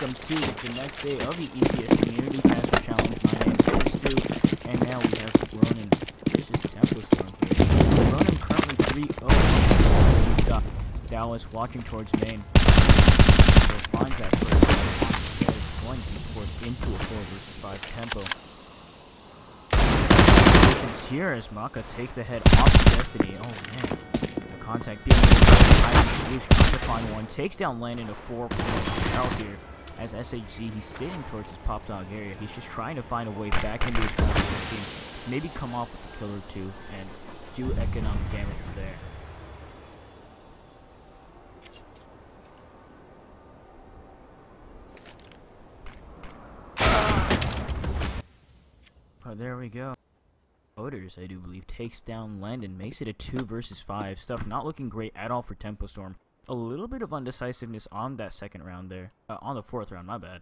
welcome to the next day of the ECS Community Caster Challenge. My name is Stu, and now we have Ronin versus Tempo Storm here. Ronin currently 3-0 since he's Dallas watching towards main. So finds that first. Is going to be forced into a 4 versus 5 tempo. Here as Maka takes the head off Destiny. Oh man. The contact being trying to find one. Takes down Landon a 4-point barrel here. As SHZ, he's sitting towards his pop dog area. He's just trying to find a way back into his team. Maybe come off with the killer 2 and do economic damage from there. Oh, there we go. Odors, I do believe, takes down Landon, makes it a 2 versus 5. Stuff not looking great at all for Tempo Storm. A little bit of undecisiveness on that second round there. On the 4th round, my bad.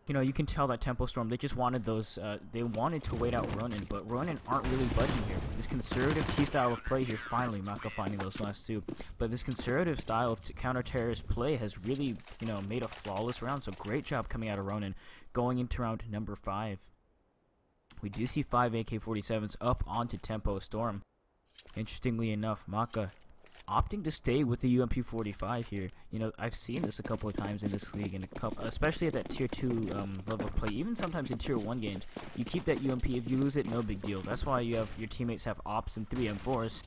You know, you can tell that Tempo Storm, they just wanted those, they wanted to wait out Ronin, but Ronin aren't really budging here. This conservative key style of play here, finally, Maka finding those last 2. But this conservative style of counter-terrorist play has really, you know, made a flawless round. So great job coming out of Ronin, going into round number 5. We do see 5 AK-47s up onto Tempo Storm. Interestingly enough, Maka opting to stay with the UMP-45 here. You know, I've seen this a couple of times in this league, and especially at that tier 2 level of play. Even sometimes in tier 1 games, you keep that UMP. If you lose it, no big deal. That's why you have your teammates have ops and 3 M4s.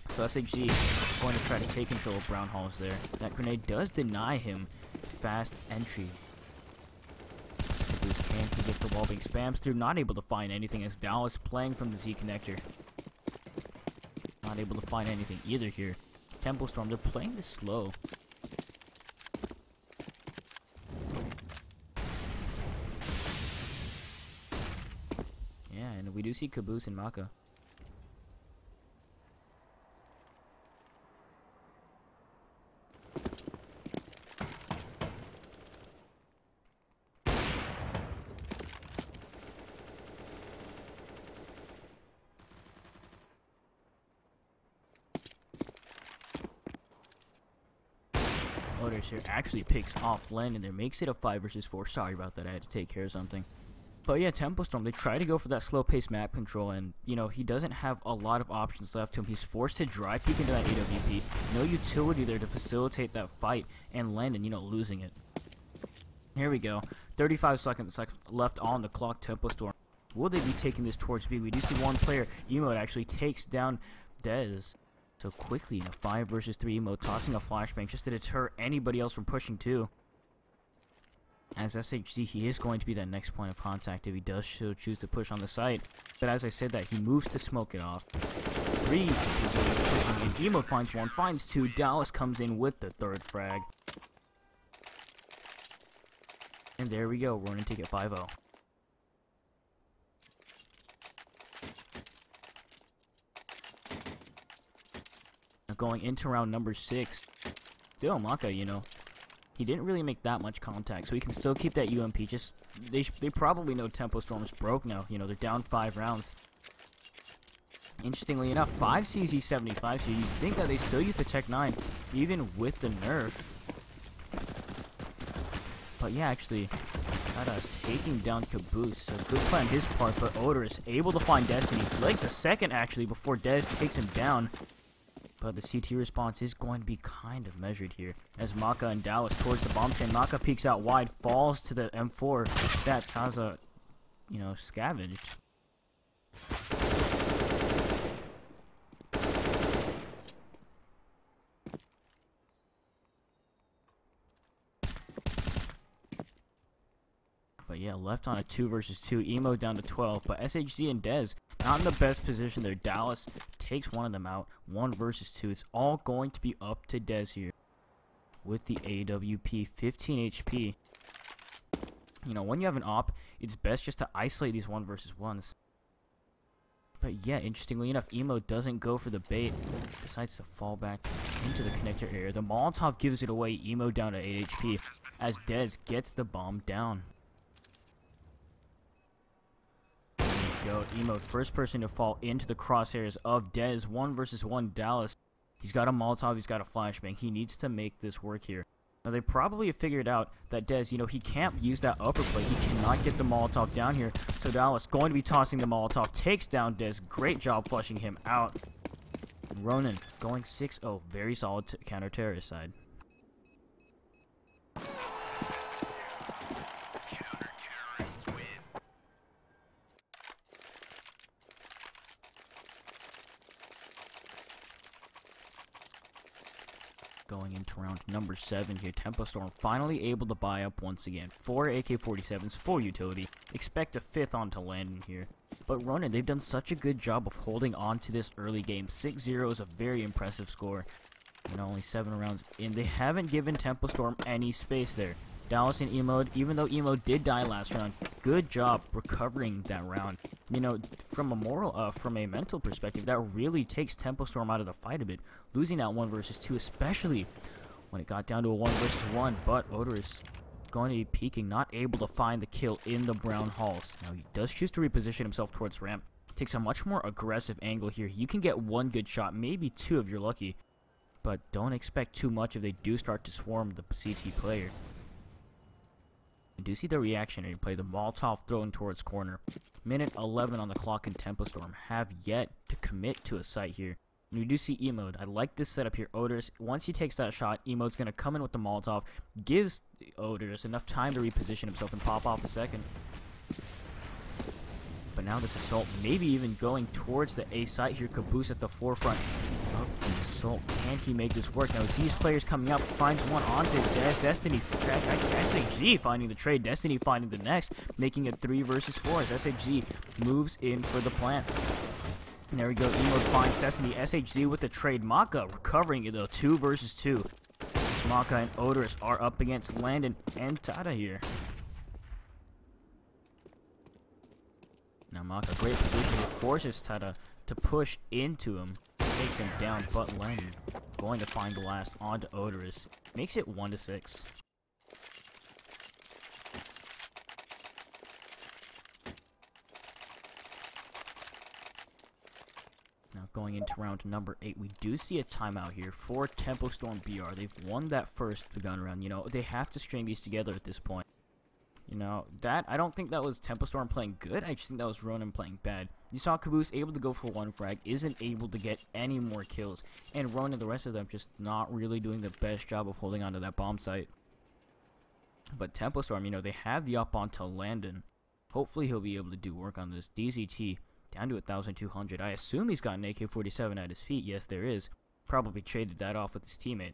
So SHG is going to try to take control of Brown Halls there. That grenade does deny him fast entry. He gets the wall being spams through, not able to find anything as Dallas playing from the Z connector. Not able to find anything either here. Tempo Storm, they're playing this slow. Yeah, and we do see Caboose and Maka. Odors here actually picks off Landon there, makes it a 5 versus 4. Sorry about that, I had to take care of something. But yeah, Tempo Storm, they try to go for that slow pace map control, and you know, he doesn't have a lot of options left to him. He's forced to dry peek into that AWP. No utility there to facilitate that fight, and Landon, you know, losing it. Here we go. 35 seconds left on the clock. Tempo Storm, will they be taking this towards B? We do see one player, Emote, actually takes down Dez. So quickly in a 5 versus 3 Emo, tossing a flashbang just to deter anybody else from pushing too. As SHC, he is going to be that next point of contact if he does choose to push on the site. But as I said that, he moves to smoke it off. 3 is pushing in. Emo finds 1, finds 2. Dallas comes in with the 3rd frag. And there we go, Ronin take it 5-0. Going into round number 6. Still, Maka, you know, he didn't really make that much contact, so he can still keep that UMP. Just they probably know Tempo Storm is broke now. You know, they're down 5 rounds. Interestingly enough, 5 CZ75, so you think that they still use the Tech 9 even with the nerf. But yeah, actually, Kada's taking down Caboose. So good play on his part, but Odor is able to find Destiny. Legs a second actually before Dez takes him down. But the CT response is going to be kind of measured here. As Maka and Dallas towards the bomb chain. Maka peeks out wide, falls to the M4 that Taza, you know, scavenged. But yeah, left on a 2 versus 2. Emo down to 12. But SHZ and Dez not in the best position there. Dallas takes one of them out. 1 versus 2. It's all going to be up to Dez here with the AWP. 15 HP. You know, when you have an op, it's best just to isolate these 1 versus 1s. But yeah, interestingly enough, Emo doesn't go for the bait. Decides to fall back into the connector area. The Molotov gives it away. Emo down to 8 HP as Dez gets the bomb down. Go. Emo, first person to fall into the crosshairs of Dez. 1 versus 1 Dallas. He's got a Molotov, he's got a flashbang. He needs to make this work here. Now, they probably have figured out that Dez, you know, he can't use that upper plate. He cannot get the Molotov down here. So Dallas going to be tossing the Molotov, takes down Dez. Great job flushing him out. And Ronin going 6-0. Very solid counter-terrorist side. Going into round number 7 here, Tempo Storm finally able to buy up once again. 4 AK-47s, full utility. Expect a 5th onto landing here. But Ronin, they've done such a good job of holding on to this early game. 6-0 is a very impressive score. You know, only 7 rounds in. They haven't given Tempo Storm any space there. Dallas and Emo, even though Emo did die last round, good job recovering that round. You know, from a mental perspective, that really takes Tempo Storm out of the fight a bit. Losing that 1 versus 2, especially when it got down to a 1 versus 1. But Odorous going to be peeking, not able to find the kill in the brown halls. Now he does choose to reposition himself towards ramp. Takes a much more aggressive angle here. You can get 1 good shot, maybe 2 if you're lucky. But don't expect too much if they do start to swarm the CT player. You do see the reactionary play, the Molotov thrown towards corner. Minute 11 on the clock, and Tempo Storm have yet to commit to a site here. And we do see Emode. I like this setup here. Odorous, once he takes that shot, Emode's going to come in with the Molotov, gives Odorous enough time to reposition himself and pop off a second. But now this assault, maybe even going towards the A site here. Caboose at the forefront of the assault. Can he make this work? Now Z's players coming up, finds one onto Destiny. SHG finding the trade. Destiny finding the next, making it 3 versus 4 as SHG moves in for the plant. And there we go. Emo finds Destiny. SHG with the trade. Maka recovering it though. 2 versus 2. Maka and Odorous are up against Landon and Tada here. Now Maka, great position, forces Tada to push into him, takes him down, but Landon going to find the last onto Odorous, makes it 1-6. Now going into round number 8, we do see a timeout here for Tempo Storm BR. They've won that first gun round. You know, they have to string these together at this point. You know, I don't think that was Tempo Storm playing good. I just think that was Ronin playing bad. You saw Caboose able to go for 1 frag, isn't able to get any more kills. And Ronin, the rest of them, just not really doing the best job of holding onto that bomb site. But Tempo Storm, you know, they have the up onto Landon. Hopefully he'll be able to do work on this. DZT down to 1,200. I assume he's got an AK-47 at his feet. Yes, there is. Probably traded that off with his teammate.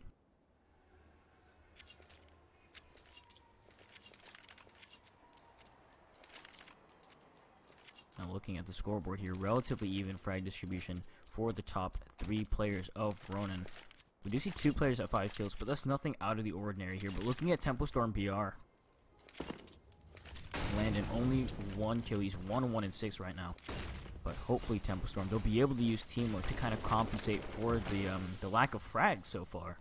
Now looking at the scoreboard here, relatively even frag distribution for the top 3 players of Ronin. We do see 2 players at 5 kills, but that's nothing out of the ordinary here. But looking at Tempo Storm BR, Landon only 1 kill. He's 1-1-6 right now. But hopefully Tempo Storm, they'll be able to use teamwork to kind of compensate for the lack of frags so far.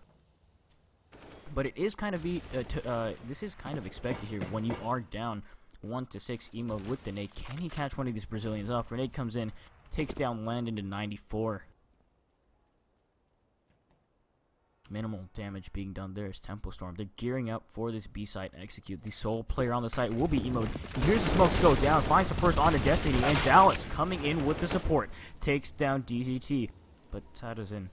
But it is kind of this is kind of expected here when you are down 1-6. Emo with the nade. Can he catch one of these Brazilians off? Grenade comes in, takes down Landon to 94. Minimal damage being done there is Tempo Storm. They're gearing up for this B site execute. The sole player on the site will be Emo. Here's the smokes go down. Finds the first onto Destiny. And Dallas coming in with the support. Takes down DZT. But Tada's in.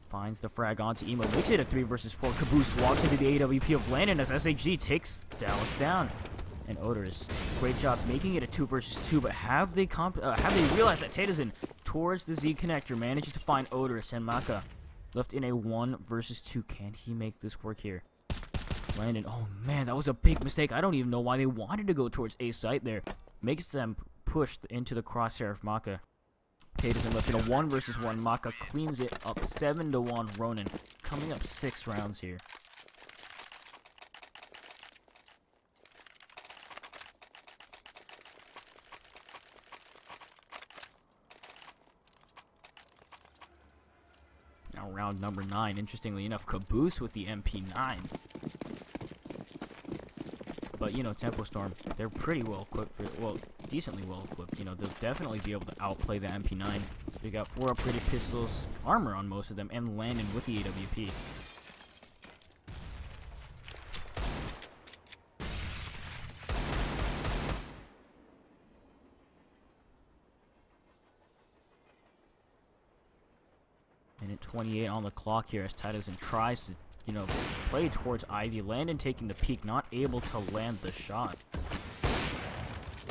Finds the frag onto Emo. Makes it a 3 versus 4. Caboose walks into the AWP of Landon as SHG takes Dallas down. And Odorous, great job making it a 2 versus 2, but have they realized that Tada's in towards the Z connector, manages to find Odorous, and Maka left in a 1 versus 2. Can he make this work here? Landon, oh man, that was a big mistake. I don't even know why they wanted to go towards A site there. Makes them push into the crosshair of Maka. Tada's in left in a 1 versus 1. Maka cleans it up 7-1. Ronin coming up 6 rounds here. Now round number 9, interestingly enough, Caboose with the MP9. But, you know, Tempo Storm, they're pretty well equipped for, well, decently well equipped. You know, they'll definitely be able to outplay the MP9. They got 4 upgraded pistols, armor on most of them, and Landon with the AWP. Minute 28 on the clock here as Titusson tries to, you know, play towards Ivy. Landon taking the peek, not able to land the shot.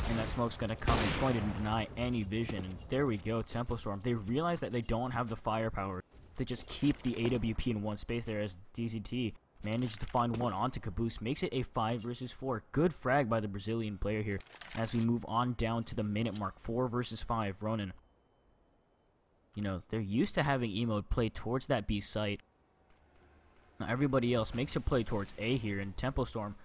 And that smoke's going to come. It's going to deny any vision. And there we go, Tempo Storm. They realize that they don't have the firepower. They just keep the AWP in one space there as DZT manages to find one onto Caboose. Makes it a 5 versus 4. Good frag by the Brazilian player here as we move on down to the minute mark. 4 versus 5. Ronin. You know, they're used to having E-Mode play towards that B site. Now everybody else makes a play towards A here, and Tempo Storm,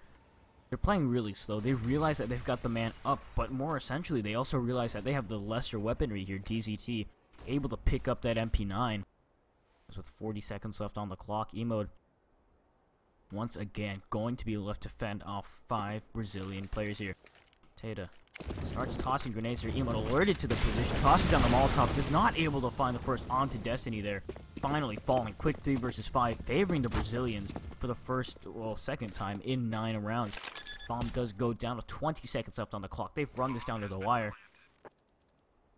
they're playing really slow. They realize that they've got the man up, but more essentially, they also realize that they have the lesser weaponry here. DZT able to pick up that MP9. With 40 seconds left on the clock, E-Mode once again going to be left to fend off 5 Brazilian players here. Tata starts tossing grenades here. E-Mode alerted to the position, tosses down the Molotov, just not able to find the first onto Destiny there. Finally falling. Quick 3 versus 5, favoring the Brazilians for the first, well, second time in 9 rounds. Bomb does go down with 20 seconds left on the clock. They've run this down to the wire.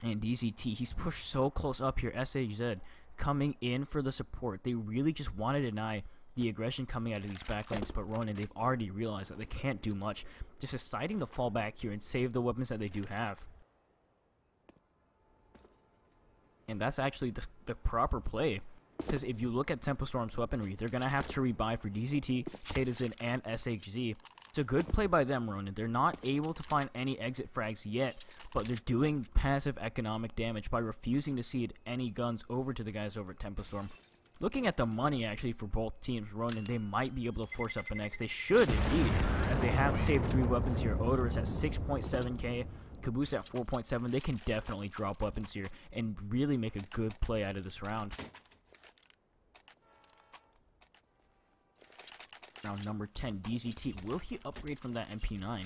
And DZT, he's pushed so close up here. SHZ coming in for the support. They really just want to deny the aggression coming out of these backlanes, but Ronin, they've already realized that they can't do much. Just deciding to fall back here and save the weapons that they do have. And that's actually the proper play. Because if you look at Tempo Storm's weaponry, they're going to have to rebuy for DZT, Tatazen, and SHZ. It's a good play by them, Ronin. They're not able to find any exit frags yet, but they're doing passive economic damage by refusing to cede any guns over to the guys over at Tempo Storm. Looking at the money, actually, for both teams, Ronin, they might be able to force up an X. They should, indeed, as they have saved 3 weapons here. Odorous at 6.7k, Caboose at 4.7. They can definitely drop weapons here and really make a good play out of this round. Round number 10, DZT. Will he upgrade from that MP9?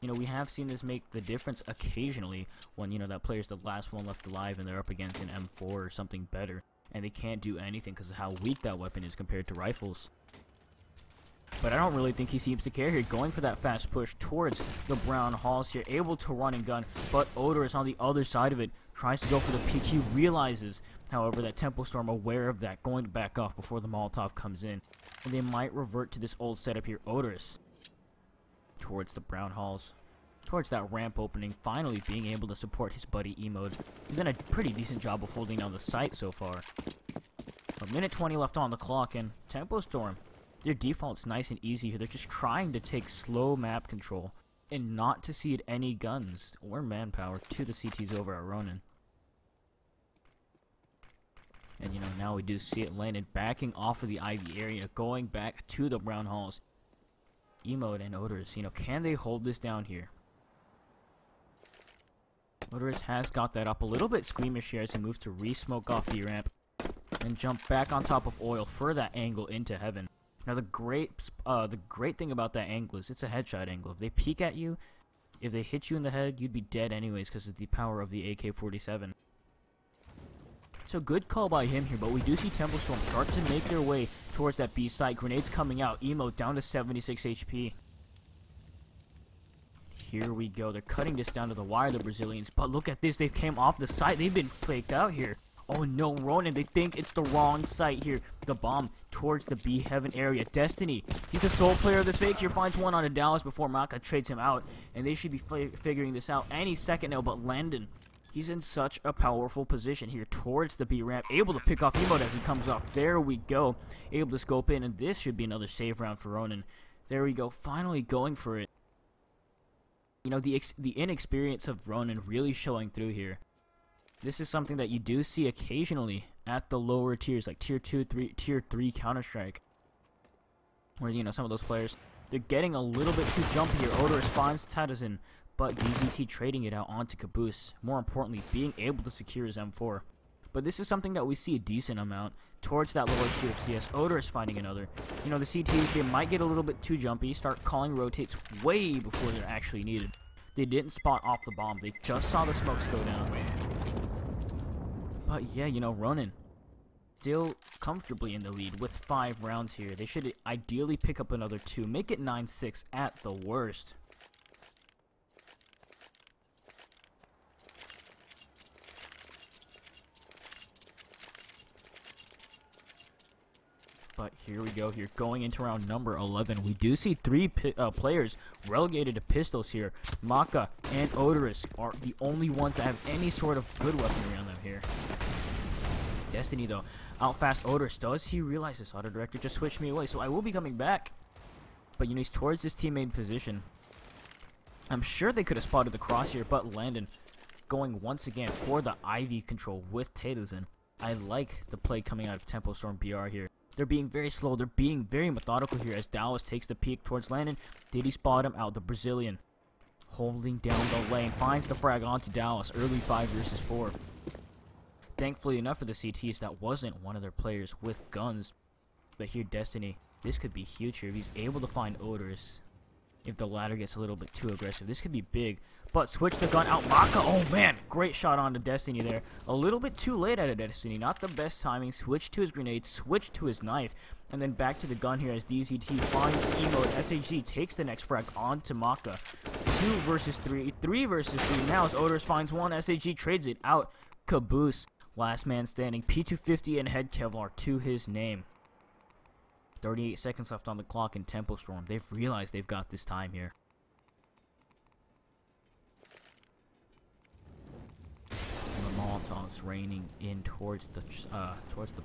You know, we have seen this make the difference occasionally when, you know, that player's the last one left alive and they're up against an M4 or something better, and they can't do anything because of how weak that weapon is compared to rifles. But I don't really think he seems to care here, going for that fast push towards the brown halls here, able to run and gun, but Odorous on the other side of it tries to go for the peek. He realizes, however, that Tempo Storm, aware of that, going to back off before the Molotov comes in, and they might revert to this old setup here. Odorous towards the brown halls, towards that ramp opening, finally being able to support his buddy E-Mode. He's done a pretty decent job of holding down the site so far. A minute 20 left on the clock, and Tempo Storm, their default's nice and easy here. They're just trying to take slow map control and not to cede any guns or manpower to the CTs over at Ronin. And, you know, now we do see it landed, backing off of the Ivy area, going back to the brown halls. E-Mode and Odorous, you know, can they hold this down here? Odorous has got that up a little bit squeamish here as he moves to re-smoke off the ramp and jump back on top of Oil for that angle into heaven. Now the great thing about that angle is it's a headshot angle. If they peek at you, if they hit you in the head, you'd be dead anyways because of the power of the AK-47. So good call by him here, but we do see Tempo Storm start to make their way towards that B site. Grenades coming out. E-Mode down to 76 HP. Here we go. They're cutting this down to the wire, the Brazilians. But look at this. They came off the site. They've been faked out here. Oh no, Ronin. They think it's the wrong site here. The bomb towards the B heaven area. Destiny, he's the sole player of this fake here. Finds one on a Dallas before Maka trades him out. And they should be figuring this out any second now. But Landon, he's in such a powerful position here towards the B ramp. Able to pick off E-Mode as he comes off. There we go. Able to scope in. And this should be another save round for Ronin. There we go. Finally going for it. You know, the inexperience of Ronin really showing through here. This is something that you do see occasionally at the lower tiers, like tier 2, tier 3 Counter-Strike. Where, you know, some of those players, they're getting a little bit too jumpy here. Odorous finds Tatazen, but DZT trading it out onto Caboose. More importantly, being able to secure his M4. But this is something that we see a decent amount towards that lower tier of CS. Odorous finding another. You know, the CTs, they might get a little bit too jumpy, start calling rotates way before they're actually needed. They didn't spot off the bomb. They just saw the smokes go down. But yeah, you know, Ronin still comfortably in the lead with 5 rounds here. They should ideally pick up another 2. Make it 9-6 at the worst. But here we go. Here, going into round number 11, we do see three players relegated to pistols here. Maka and Odorous are the only ones that have any sort of good weaponry on them here. Destiny, though, outfast Odorous. Does he realize this auto director just switched me away? So I will be coming back. But, you know, he's towards his teammate position. I'm sure they could have spotted the cross here, but Landon going once again for the IV control with Taylosin. I like the play coming out of Tempo Storm BR here. They're being very slow. They're being very methodical here as Dallas takes the peek towards Landon. Did he spot him out? The Brazilian holding down the lane. Finds the frag onto Dallas. Early 5 versus 4. Thankfully enough for the CTs, that wasn't one of their players with guns. But here, Destiny, this could be huge here if he's able to find Odorous. If the latter gets a little bit too aggressive, this could be big. But switch the gun out. Maka, oh man, great shot onto Destiny there. A little bit too late out of Destiny, not the best timing. Switch to his grenade, switch to his knife, and then back to the gun here as DZT finds Emo. SHG takes the next frag onto Maka. 2 versus 3, 3 versus 3. Now as Odorous finds one, SHG trades it out. Caboose, last man standing. P250 and Head Kevlar to his name. 38 seconds left on the clock in Tempo Storm. They've realized they've got this time here. And the Molotovs raining in towards the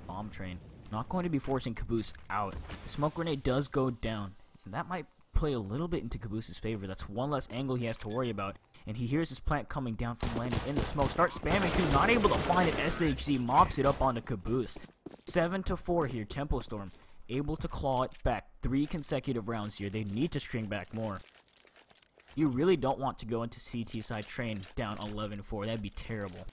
bomb train. Not going to be forcing Caboose out. The smoke grenade does go down, and that might play a little bit into Caboose's favor. That's one less angle he has to worry about. And he hears his plant coming down from Landon in the smoke. Starts spamming through, not able to find it. SHG mops it up onto Caboose. 7-4 here, Tempo Storm. Able to claw it back 3 consecutive rounds here. They need to string back more. You really don't want to go into CT side train down 11-4. That'd be terrible.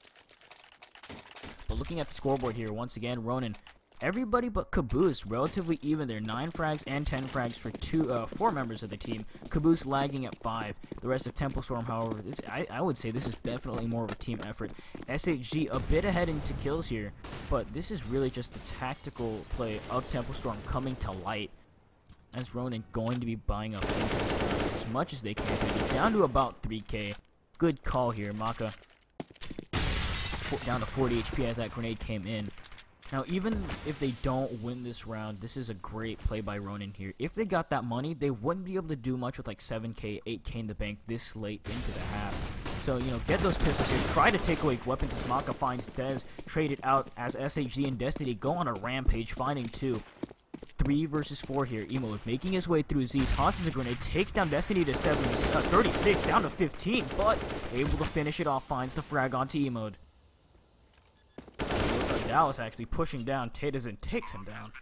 But looking at the scoreboard here, once again, Ronin, everybody but Caboose relatively even there. 9 frags and 10 frags for 4 members of the team. Caboose lagging at 5. The rest of Tempo Storm, however, I would say this is definitely more of a team effort. SHG a bit ahead into kills here, but this is really just the tactical play of Tempo Storm coming to light. As Ronin going to be buying up as much as they can. They're down to about 3k. Good call here, Maka. Down to 40 HP as that grenade came in. Now, even if they don't win this round, this is a great play by Ronin here. If they got that money, they wouldn't be able to do much with like 7k, 8k in the bank this late into the half. So, you know, get those pistols here. Try to take away weapons as Maka finds Dez. Trade it out as SHG and Destiny go on a rampage, finding 2. 3 versus 4 here. Emo making his way through Z. Tosses a grenade. Takes down Destiny to 36. Down to 15. But able to finish it off. Finds the frag onto Emo. Dallas actually pushing down Tatas and takes him down.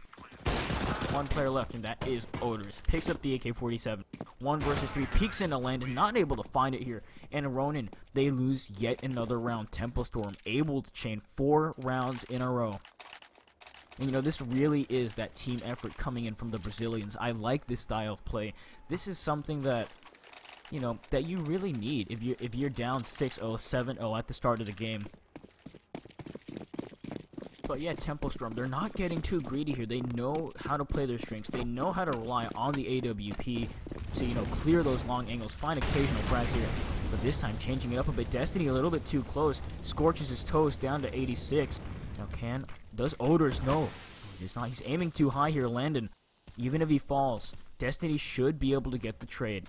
1 player left, and that is Odorous. Picks up the AK-47. 1 versus 3. Peeks into Landon, not able to find it here. And Ronin, they lose yet another round. Tempo Storm able to chain 4 rounds in a row. And you know, this really is that team effort coming in from the Brazilians. I like this style of play. This is something that, you know, that you really need if you're down 6-0, 7-0 at the start of the game. But yeah, Tempo Storm, they're not getting too greedy here. They know how to play their strengths. They know how to rely on the AWP to, you know, clear those long angles, find occasional frags here. But this time, changing it up a bit. Destiny a little bit too close. Scorches his toes down to 86. Now, does Odorous? No, he's not. He's aiming too high here, Landon. Even if he falls, Destiny should be able to get the trade.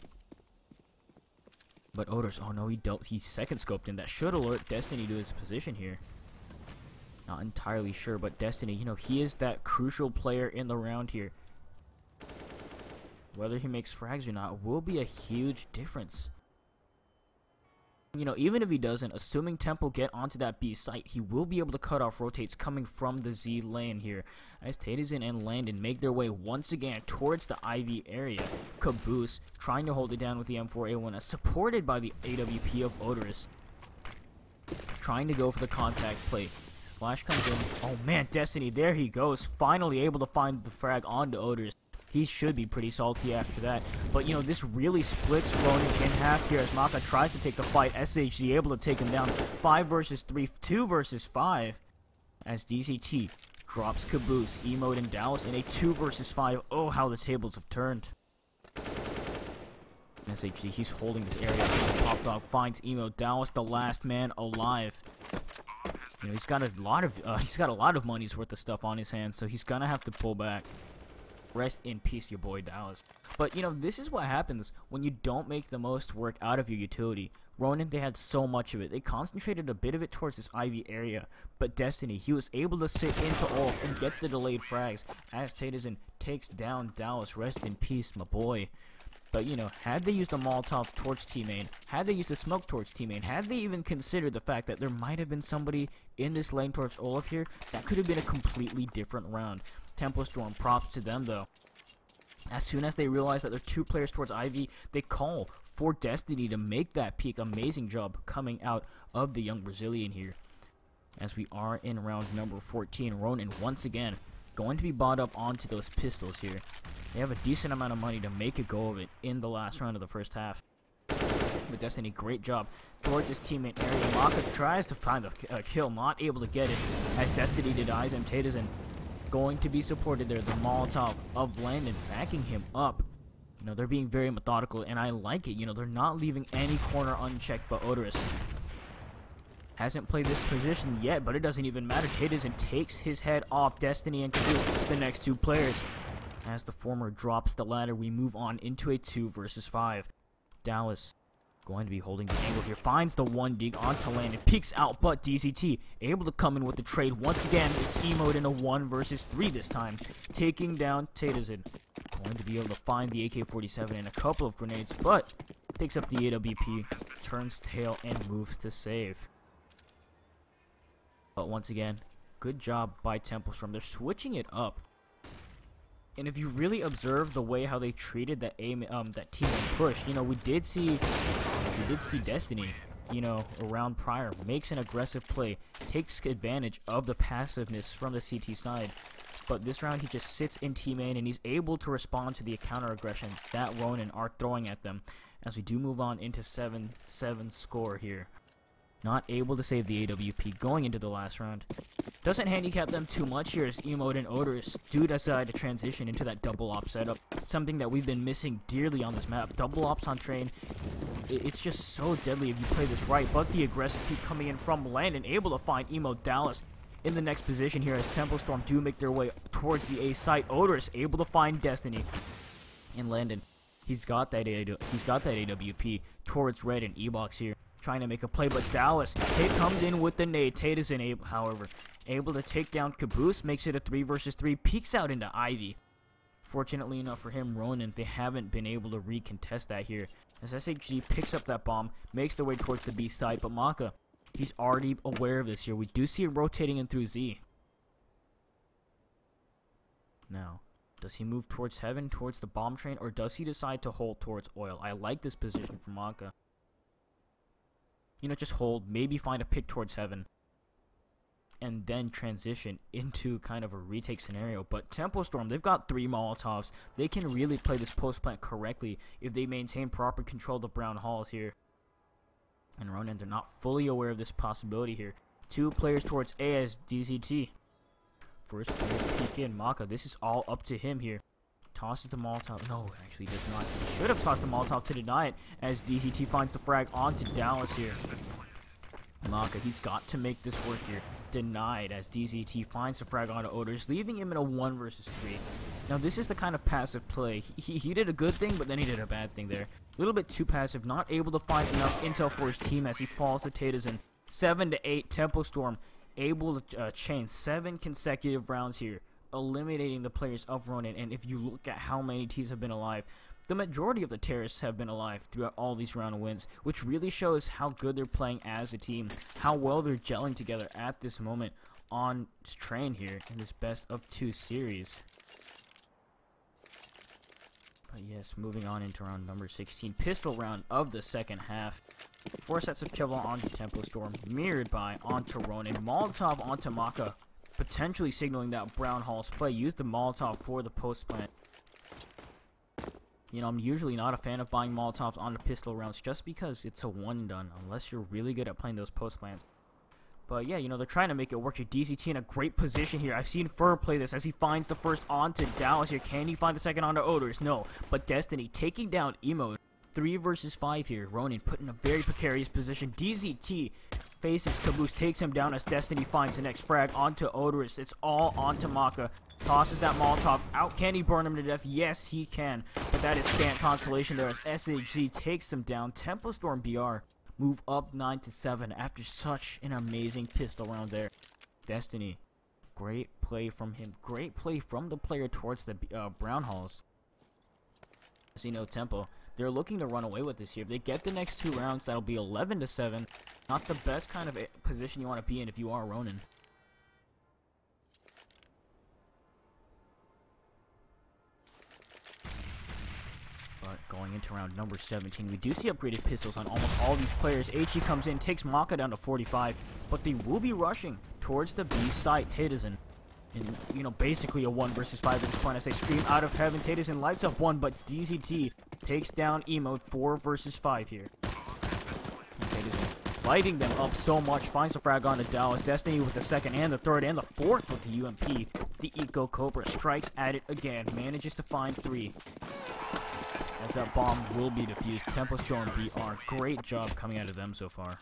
But Odorous, oh no, he second scoped in. That should alert Destiny to his position here. Not entirely sure, but Destiny, you know, he is that crucial player in the round here. Whether he makes frags or not will be a huge difference. You know, even if he doesn't, assuming Tempo get onto that B site, he will be able to cut off rotates coming from the Z lane here. As Taterzin and Landon make their way once again towards the IV area. Caboose trying to hold it down with the M4A1S, supported by the AWP of Odorous. Trying to go for the contact play. Flash comes in. Oh man, Destiny, there he goes. Finally able to find the frag onto Odorous. He should be pretty salty after that. But, you know, this really splits Ronin in half here as Maka tries to take the fight. SHG able to take him down. 5 versus 3, 2 versus 5. As DCT drops Caboose, Emote, and Dallas in a 2 versus 5. Oh, how the tables have turned. SHG, he's holding this area. Pop Dog finds Emo. Dallas, the last man alive. You know, he's got a lot of money's worth of stuff on his hands, so he's gonna have to pull back. Rest in peace, your boy Dallas. But, you know, this is what happens when you don't make the most work out of your utility. Ronin, they had so much of it. They concentrated a bit of it towards this Ivy area. But Destiny, he was able to sit into Ulf and get the delayed frags as Tatizen takes down Dallas. Rest in peace, my boy. But, you know, had they used a Molotov towards T-Main, had they used a smoke towards T-Main, had they even considered the fact that there might have been somebody in this lane towards Olaf here, that could have been a completely different round. Tempo Storm, props to them, though. As soon as they realize that there are 2 players towards Ivy, they call for Destiny to make that peak. Amazing job coming out of the young Brazilian here. As we are in round number 14, Ronin once again going to be bought up onto those pistols here. They have a decent amount of money to make a go of it in the last round of the first half. But Destiny, great job towards his teammate area. Maka tries to find a kill, not able to get it as Destiny denies him. Tatizen going to be supported there. The Molotov of Landon backing him up. You know, they're being very methodical, and I like it. You know, they're not leaving any corner unchecked, but Odorous hasn't played this position yet, but it doesn't even matter. Tatizen takes his head off Destiny and kills the next 2 players. As the former drops the ladder, we move on into a 2 versus 5. Dallas going to be holding the angle here. Finds the 1 dig onto Landon. Peeks out, but DZT able to come in with the trade. Once again, it's emoed in a 1 versus 3 this time. Taking down Tatizen. Going to be able to find the AK-47 and a couple of grenades, but picks up the AWP, turns tail, and moves to save. But once again, good job by Tempo Storm. They're switching it up. And if you really observe the way how they treated that team push, you know, we did see Destiny, you know, a round prior, makes an aggressive play, takes advantage of the passiveness from the CT side. But this round he just sits in T-Main and he's able to respond to the counter aggression that Ronin are throwing at them. As we do move on into 7-7 score here. Not able to save the AWP going into the last round. Doesn't handicap them too much here as Emote and Odorous do decide to transition into that double op setup. Something that we've been missing dearly on this map. Double ops on train. It's just so deadly if you play this right. But the aggressive peek coming in from Landon, able to find Emote Dallas in the next position here as Tempo Storm do make their way towards the A site. Odorous able to find Destiny. And Landon, he's got that AWP towards Red and E-Box here. Trying to make a play, but Dallas, it comes in with the nade. Tatizen, however, able to take down Caboose, makes it a 3 versus 3, peeks out into Ivy. Fortunately enough for him, Ronin, they haven't been able to recontest that here. As SHG picks up that bomb, makes their way towards the B side, but Maka, he's already aware of this here. We do see it rotating in through Z. Now, does he move towards Heaven, towards the bomb train, or does he decide to hold towards Oil? I like this position for Maka. You know, just hold, maybe find a pick towards Heaven, and then transition into kind of a retake scenario. But Tempo Storm, they've got 3 Molotovs. They can really play this post plant correctly if they maintain proper control of the brown halls here. And Ronin, they're not fully aware of this possibility here. 2 players towards A as DZT. First player to peek in, Maka. This is all up to him here. Tosses the Molotov. No, actually does not. He should have tossed the Molotov to deny it as DZT finds the frag onto Dallas here. Maka, he's got to make this work here. Denied as DZT finds the frag onto Odors, leaving him in a 1 versus 3. Now, this is the kind of passive play. He did a good thing, but then he did a bad thing there. A little bit too passive, not able to find enough intel for his team as he falls to Tatizen. 7-8, Tempo Storm able to chain 7 consecutive rounds here, eliminating the players of Ronin. And if you look at how many teams have been alive, the majority of the terrorists have been alive throughout all these round wins, which really shows how good they're playing as a team, how well they're gelling together at this moment on train here in this best of 2 series. But yes, moving on into round number 16, pistol round of the second half. 4 sets of Kevlar onto Tempo Storm, mirrored by onto Ronin, Molotov onto Maka, potentially signaling that Brown Hall's play. Use the Molotov for the post plant. You know, I'm usually not a fan of buying Molotovs on the pistol rounds just because it's a one and done, unless you're really good at playing those post plants. But yeah, you know, they're trying to make it work here. DZT in a great position here. I've seen Fur play this as he finds the first onto Dallas here. Can he find the second onto Odors? No. But Destiny taking down Emo. 3 versus 5 here. Ronin put in a very precarious position. DZT faces Caboose, takes him down as Destiny finds the next frag onto Odorous. It's all onto Maka. Tosses that Molotov out. Can he burn him to death? Yes, he can. But that is scant consolation there as SHZ takes him down. Tempo Storm BR move up 9-7 after such an amazing pistol round there. Destiny, great play from him. Great play from the player towards the Brown Halls. As you know, Tempo, they're looking to run away with this here. If they get the next 2 rounds, that'll be 11-7. Not the best kind of position you want to be in if you are Ronin. But going into round number 17, we do see upgraded pistols on almost all these players. HE comes in, takes Maka down to 45, but they will be rushing towards the B site. Tatazen in, you know, basically a 1 versus 5 at this point as they stream out of heaven. Tatazen lights up 1, but DZT takes down Emote 4 versus 5 here. And Tatazen lighting them up so much, finds the frag on to Dallas. Destiny with the second and the third and the fourth with the UMP. The Eco Cobra strikes at it again, manages to find 3. As that bomb will be defused. Tempo Storm BR, great job coming out of them so far.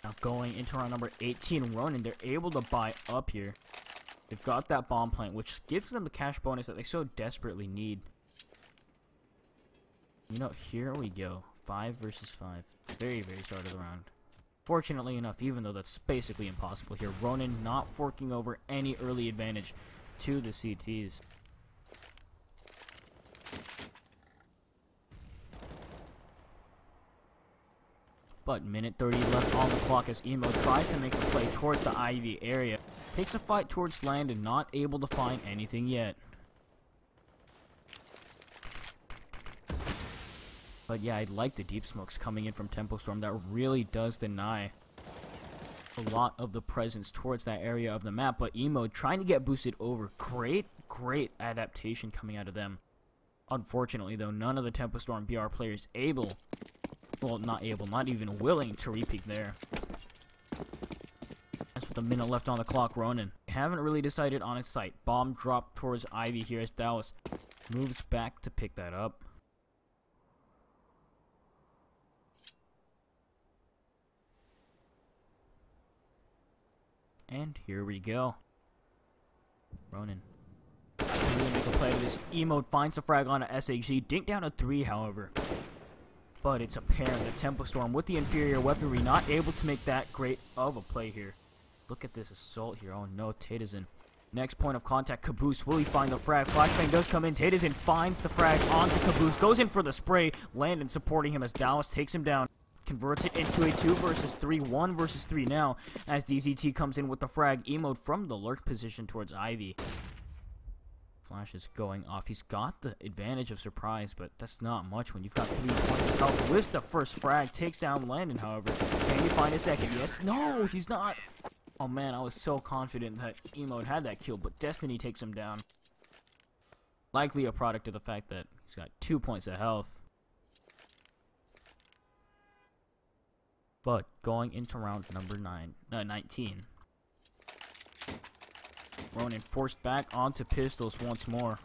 Now going into round number 18, Ronin, they're able to buy up here. They've got that bomb plant, which gives them the cash bonus that they so desperately need. You know, here we go. 5 versus 5. Very, very start of the round. Fortunately enough, even though that's basically impossible here, Ronin not forking over any early advantage to the CTs. But minute 30 left on the clock as Emo tries to make a play towards the Ivy area. Takes a fight towards land and not able to find anything yet. But yeah, I like the deep smokes coming in from Tempo Storm. That really does deny a lot of the presence towards that area of the map. But Emo trying to get boosted over. Great adaptation coming out of them. Unfortunately, though, none of the Tempo Storm BR players able, well, not even willing to repeat there. That's with a minute left on the clock, Ronin haven't really decided on its site. Bomb dropped towards Ivy here as Dallas moves back to pick that up. And here we go. Ronin really make a play of this. Emote finds the frag on a SHG. Dink down to 3, however. But it's apparent that Tempo Storm with the inferior weaponry not able to make that great of a play here. Look at this assault here. Oh no, Tatazen. Next point of contact, Caboose. Will he find the frag? Flashbang does come in. Tatazen finds the frag onto Caboose. Goes in for the spray. Landon supporting him as Dallas takes him down. Converts it into a 2 versus 3, 1 versus 3 now, as DZT comes in with the frag. Emote from the lurk position towards Ivy. Flash is going off. He's got the advantage of surprise, but that's not much when you've got 3 points of health. Whiffs the first frag, takes down Landon, however. Can he find a second? Yes. No, he's not. Oh man, I was so confident that Emote had that kill, but Destiny takes him down. Likely a product of the fact that he's got 2 points of health. But going into round number 19. Ronin forced back onto pistols once more.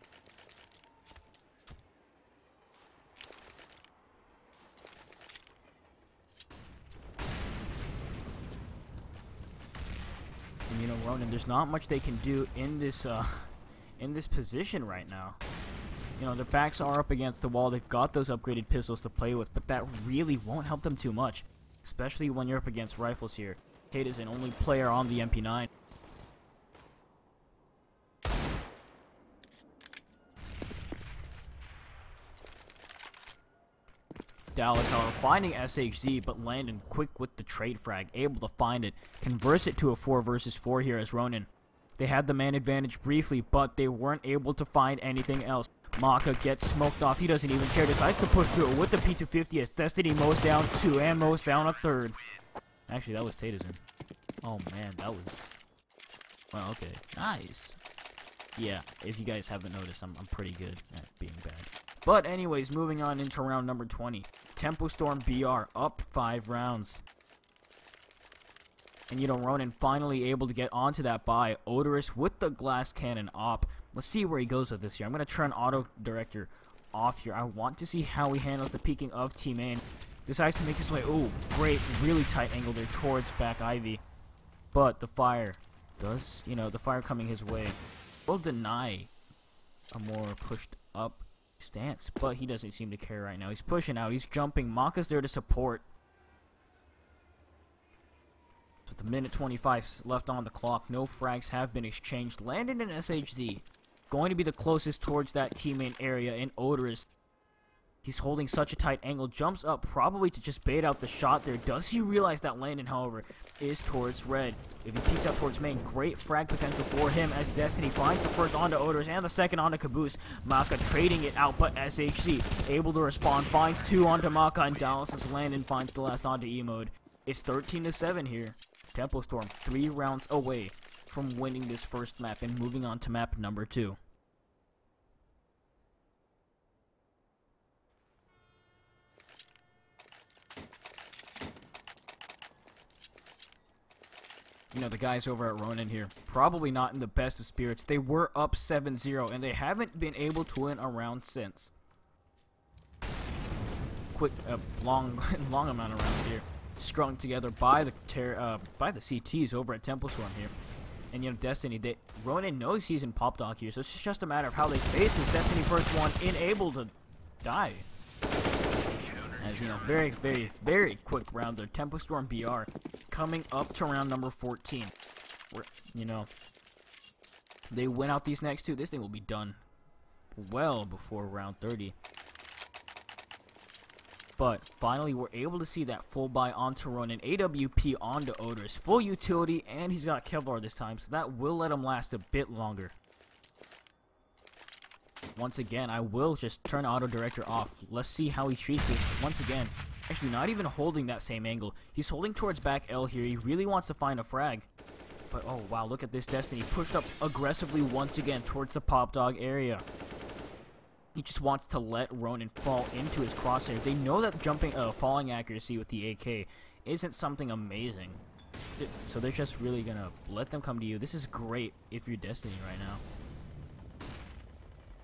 And you know, Ronin, there's not much they can do in this position right now. You know, their backs are up against the wall. They've got those upgraded pistols to play with, but that really won't help them too much. Especially when you're up against rifles here. Kate is an only player on the MP9. Dallas, however, finding SHZ, but Landon quick with the trade frag, able to find it, converts it to a 4 versus 4 here as Ronin. They had the man advantage briefly, but they weren't able to find anything else. Maka gets smoked off. He doesn't even care. Decides to push through with the P250 as Destiny mows down 2 and mows down a 3rd. Actually, that was Tatazen. Oh man, that was... Well, okay. Nice. Yeah, if you guys haven't noticed, I'm pretty good at being bad. But anyways, moving on into round number 20. Tempo Storm BR up 5 rounds. And you know, Ronin finally able to get onto that buy. Odorous with the glass cannon op. Let's see where he goes with this here. I'm going to turn auto director off here. I want to see how he handles the peeking of Team A. Decides to make his way. Oh, great. Really tight angle there towards back Ivy. But the fire does, the fire coming his way will deny a more pushed up stance. But he doesn't seem to care right now. He's pushing out. He's jumping. Maka's there to support. With the minute 25 left on the clock, no frags have been exchanged. Landon and SHZ going to be the closest towards that teammate area, and Odorous, he's holding such a tight angle, jumps up probably to just bait out the shot there. Does he realize that Landon, however, is towards red? If he peeks out towards main, great frag potential for him as Destiny finds the first onto Odorous and the second onto Caboose. Maka trading it out, but SHZ able to respond, finds two onto Maka, and Dallas as Landon finds the last onto E-mode. It's 13-7 here. Tempo Storm 3 rounds away from winning this first map and moving on to map number 2. The guys over at Ronin here, probably not in the best of spirits. They were up 7-0, and they haven't been able to win a round since. Long amount of rounds here, strung together by the CTs over at Tempo Storm here. And Destiny, Ronin knows he's in Pop Dog here, so it's just a matter of how they face his Destiny first one, unable to die. As very, very, very quick round there. Tempo Storm BR coming up to round number 14. Where, they win out these next two, this thing will be done well before round 30. But finally, we're able to see that full buy onto Ronin, AWP onto Odorous, full utility, and he's got Kevlar this time, so that will let him last a bit longer. Once again, I will just turn auto director off. Let's see how he treats this. Once again, actually not even holding that same angle. He's holding towards back L here. He really wants to find a frag. But oh wow, look at this Destiny. Pushed up aggressively once again towards the Pop Dog area. He just wants to let Ronin fall into his crosshair. They know that falling accuracy with the AK isn't something amazing. So they're just really gonna let them come to you. This is great if you're Destiny right now.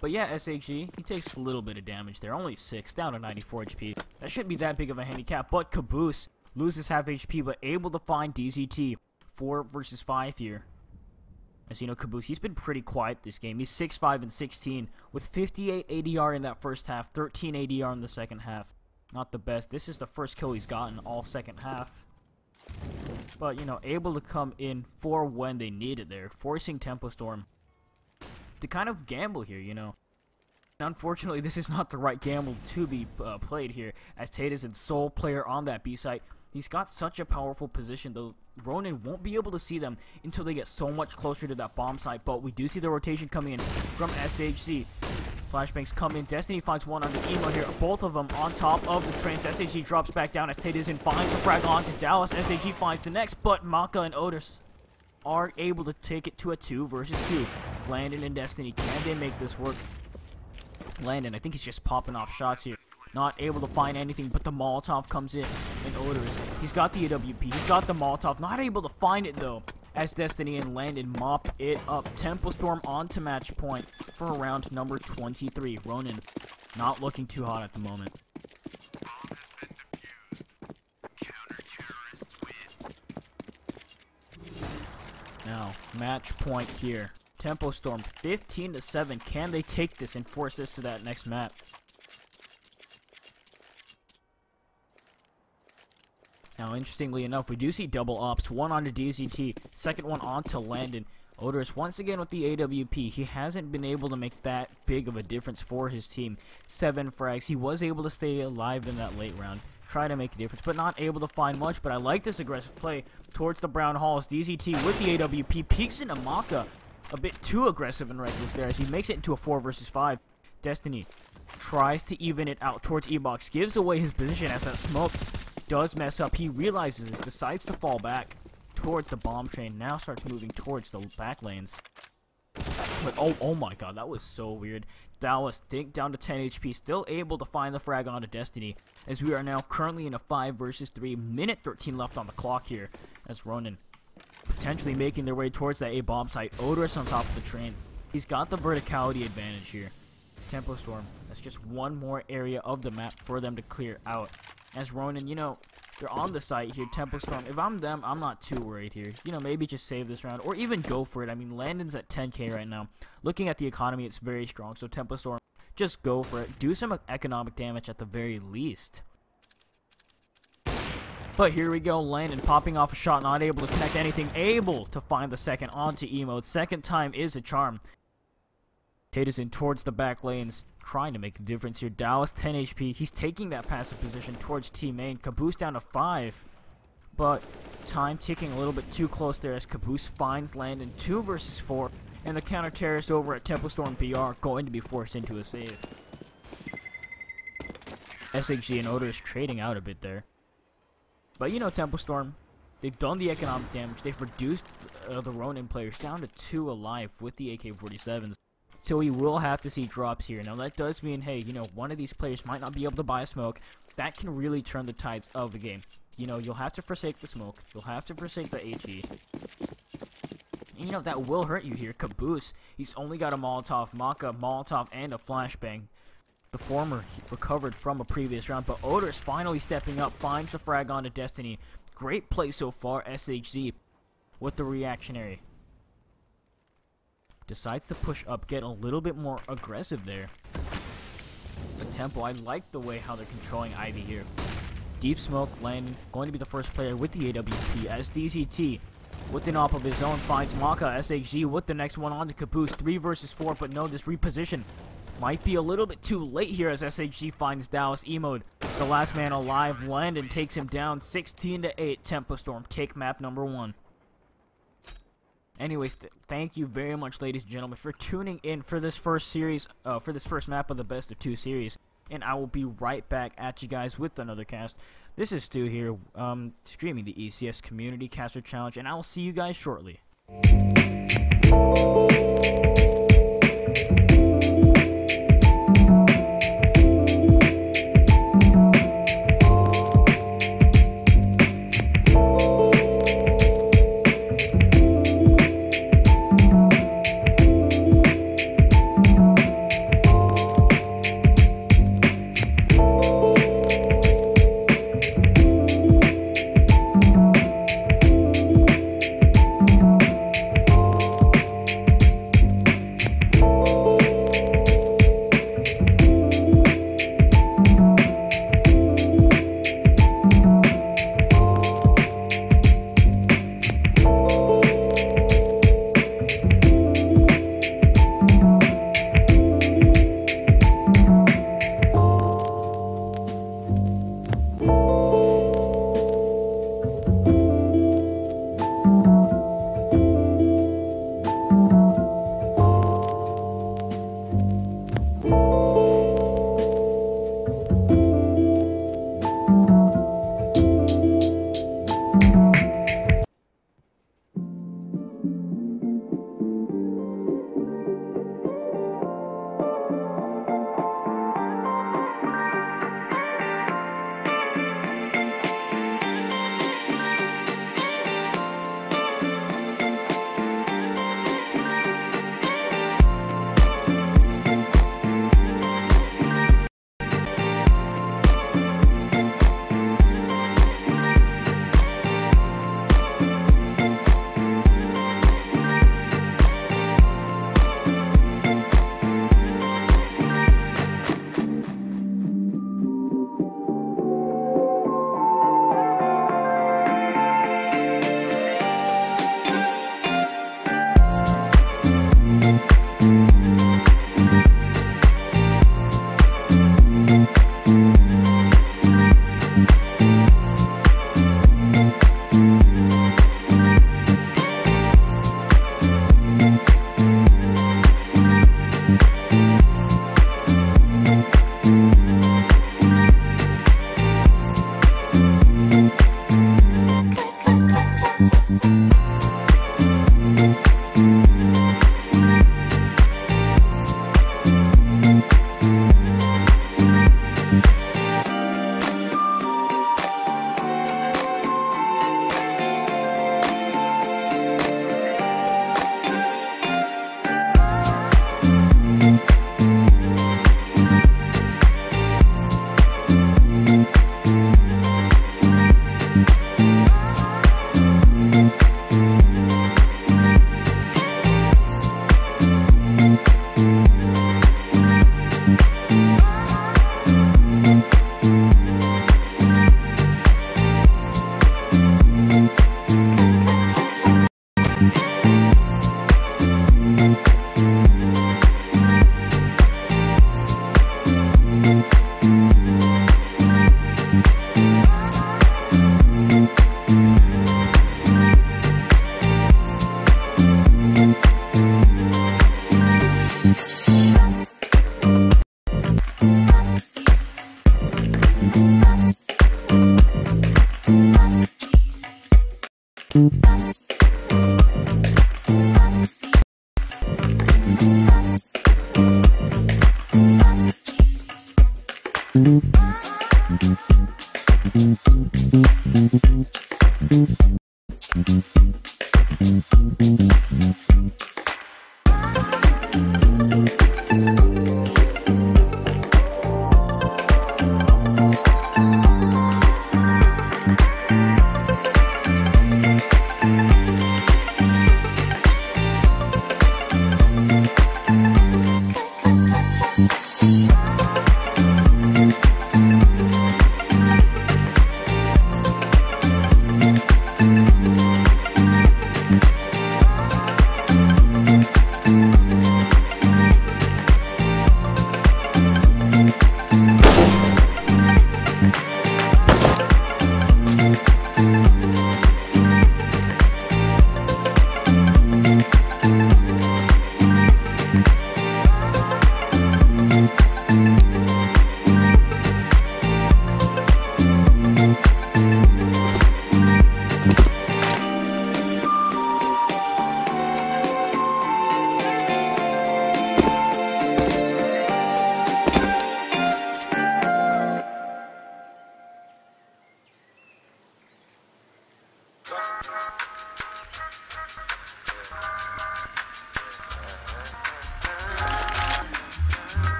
But yeah, SHG, he takes a little bit of damage there. Only 6, down to 94 HP. That shouldn't be that big of a handicap. But Caboose loses half HP, but able to find DZT. 4 versus 5 here. As Caboose, he's been pretty quiet this game. He's 6-5 and 16 with 58 ADR in that first half, 13 ADR in the second half. Not the best. This is the first kill he's gotten all second half. But, able to come in for when they need it there, forcing Tempo Storm to kind of gamble here, Unfortunately, this is not the right gamble to be played here, as Tate is the sole player on that B site. He's got such a powerful position, though Ronin won't be able to see them until they get so much closer to that bomb site, but we do see the rotation coming in from SHC. Flashbangs come in. Destiny finds one on the emo here. Both of them on top of the trains. SHG drops back down as Tate is in, finds the frag on to Dallas. SHG finds the next, but Maka and Otis are able to take it to a 2 versus 2. Landon and Destiny, can they make this work? Landon, I think he's just popping off shots here. Not able to find anything, but the Molotov comes in. And Odorous, he's got the AWP, he's got the Molotov. Not able to find it, though, as Destiny and Landon mop it up. Tempo Storm onto match point for round number 23. Ronin not looking too hot at the moment. Now, match point here. Tempo Storm 15-7. Can they take this and force this to that next map? Now, interestingly enough, we do see double ops. One onto DZT, second one onto Landon. Odorous once again with the AWP. He hasn't been able to make that big of a difference for his team. 7 frags. He was able to stay alive in that late round. Try to make a difference, but not able to find much. But I like this aggressive play towards the Brown Halls. DZT with the AWP peeks into Maka. A bit too aggressive and reckless there as he makes it into a 4 versus 5. Destiny tries to even it out towards E-Box. Gives away his position as that smoke does mess up. He realizes this, decides to fall back towards the bomb train. Now starts moving towards the back lanes. But oh my god, that was so weird. Dallas down to 10 HP, still able to find the frag onto Destiny, as we are now currently in a 5 versus 3. Minute 13 left on the clock here, as Ronin potentially making their way towards that A bomb site. Odorous on top of the train. He's got the verticality advantage here. Tempo Storm, that's just one more area of the map for them to clear out. As Ronin, you know, they're on the site here. Tempo Storm, if I'm them, I'm not too worried here. You know, maybe just save this round or even go for it. I mean, Landon's at 10k right now. Looking at the economy, it's very strong. So Tempo Storm, just go for it. Do some economic damage at the very least. But here we go, Landon popping off a shot, not able to connect anything, able to find the second onto emote. Second time is a charm. Tatus in towards the back lanes, trying to make a difference here. Dallas 10 HP, he's taking that passive position towards T main. Caboose down to 5, but time ticking a little bit too close there as Caboose finds Landon 2 versus 4, and the counter terrorist over at Tempo Storm BR going to be forced into a save. SHG and Odor is trading out a bit there. But you know, Tempo Storm, they've done the economic damage. They've reduced the Ronin players down to 2 alive with the AK-47s. So we will have to see drops here. Now that does mean, hey, you know, one of these players might not be able to buy a smoke. That can really turn the tides of the game. You know, you'll have to forsake the smoke. You'll have to forsake the HE. And you know, that will hurt you here. Caboose, he's only got a Molotov, Maka, Molotov, and a flashbang. The former recovered from a previous round, but Odor is finally stepping up, finds the frag onto Destiny. Great play so far, SHZ with the reactionary. Decides to push up, get a little bit more aggressive there. The Tempo, I like the way how they're controlling Ivy here. Deep Smoke, Landon, going to be the first player with the AWP as DCT with an op of his own finds Maka. SHZ with the next one on to Caboose. 3 versus 4, but no, this reposition might be a little bit too late here as SHG finds Dallas Emode. The last man alive, Landon takes him down 16-8. Tempo Storm take map number 1. Anyways, thank you very much, ladies and gentlemen, for tuning in for this first series, for this first map of the best of 2 series. And I will be right back at you guys with another cast. This is Stu here, streaming the ECS Community Caster Challenge, and I will see you guys shortly.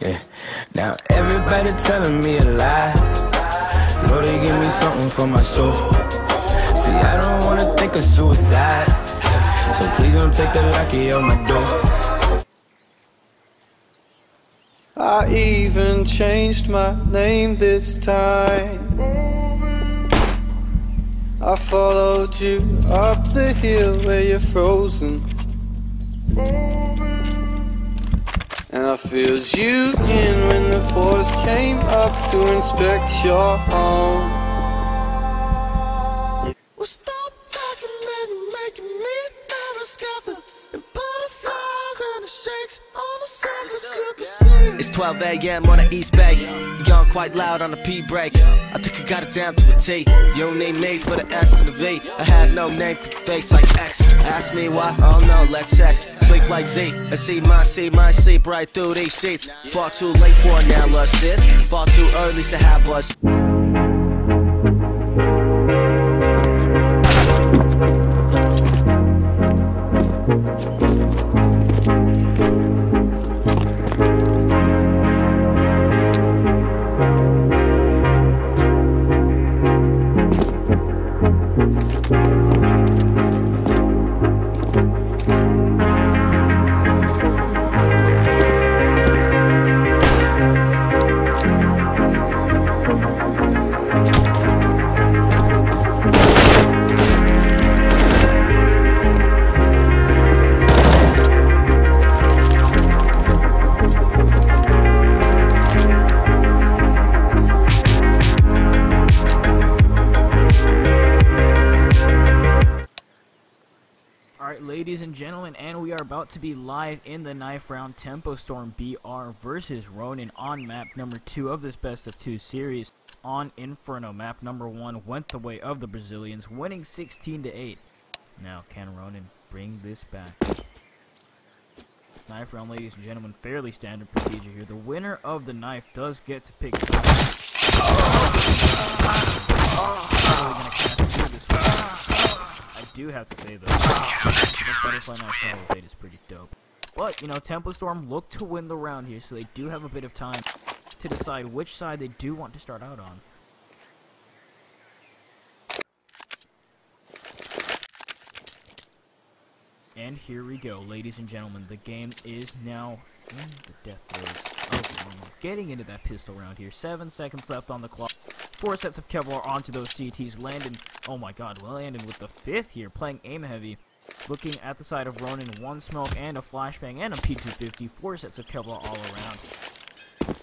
Yeah. Now everybody telling me a lie. Know they give me something for my soul. See, I don't wanna think of suicide, so please don't take the lucky on my door. I even changed my name this time. I followed you up the hill where you're frozen, and I filled you in when the force came up to inspect your home. Well, stop talking, man, you're making me nervous. Got the butterflies and the shakes on the surface, you can see. It's 12 a.m. on the East Bay. Young, quite loud on the P break. I think I got it down to a T. Your name made for the S and the V. I had no name to face like X. Ask me why, I don't know, let's sex. Sleep like Z, and see my sleep right through these sheets. Far too late for an analysis, far too early to have us. Ladies and gentlemen, and we are about to be live in the knife round. Tempo Storm BR versus Ronin on map number 2 of this best of 2 series on Inferno. Map number 1 went the way of the Brazilians, winning 16-8. Now, can Ronin bring this back? Knife round, ladies and gentlemen, fairly standard procedure here. The winner of the knife does get to pick sides. I do have to say though, the butterfly knife style of fate is pretty dope. But, you know, Tempo Storm look to win the round here, so they do have a bit of time to decide which side they do want to start out on. And here we go, ladies and gentlemen. The game is now in the death throes of Ronin. Getting into that pistol round here. 7 seconds left on the clock. 4 sets of Kevlar onto those CTs. Landon, oh my god, Landon with the 5th here, playing aim heavy. Looking at the side of Ronin, 1 smoke and a flashbang and a P250. 4 sets of Kevlar all around.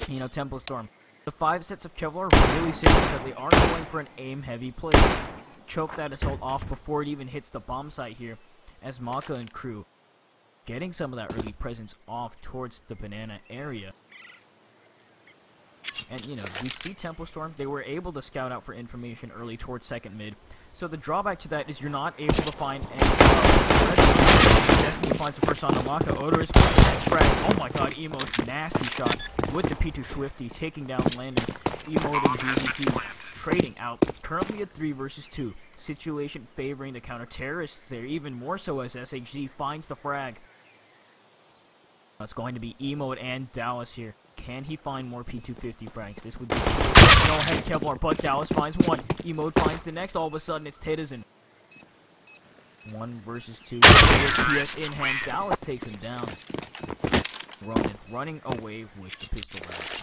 You know, Tempo Storm, the 5 sets of Kevlar really signals that they are going for an aim heavy play. Choke that assault off before it even hits the bomb site here, as Maka and crew getting some of that early presence off towards the banana area. And, you know, we see Tempo Storm, they were able to scout out for information early towards second mid. So the drawback to that is you're not able to find any Destiny finds the first on Amaka. Odorous with the next frag. Oh my god, Emo's nasty shot with the P2 Swifty, taking down Landon. Emo and DZT trading out. Currently a 3 versus 2. Situation favoring the counter-terrorists there, even more so as SHZ finds the frag. It's going to be Emo and Dallas here. Can he find more P250 frags? This would be no head Kevlar, but Dallas finds one. Emo finds the next. All of a sudden, it's Titizen. 1 versus 2. PS in hand. Dallas takes him down. Ronin running away with the pistol round.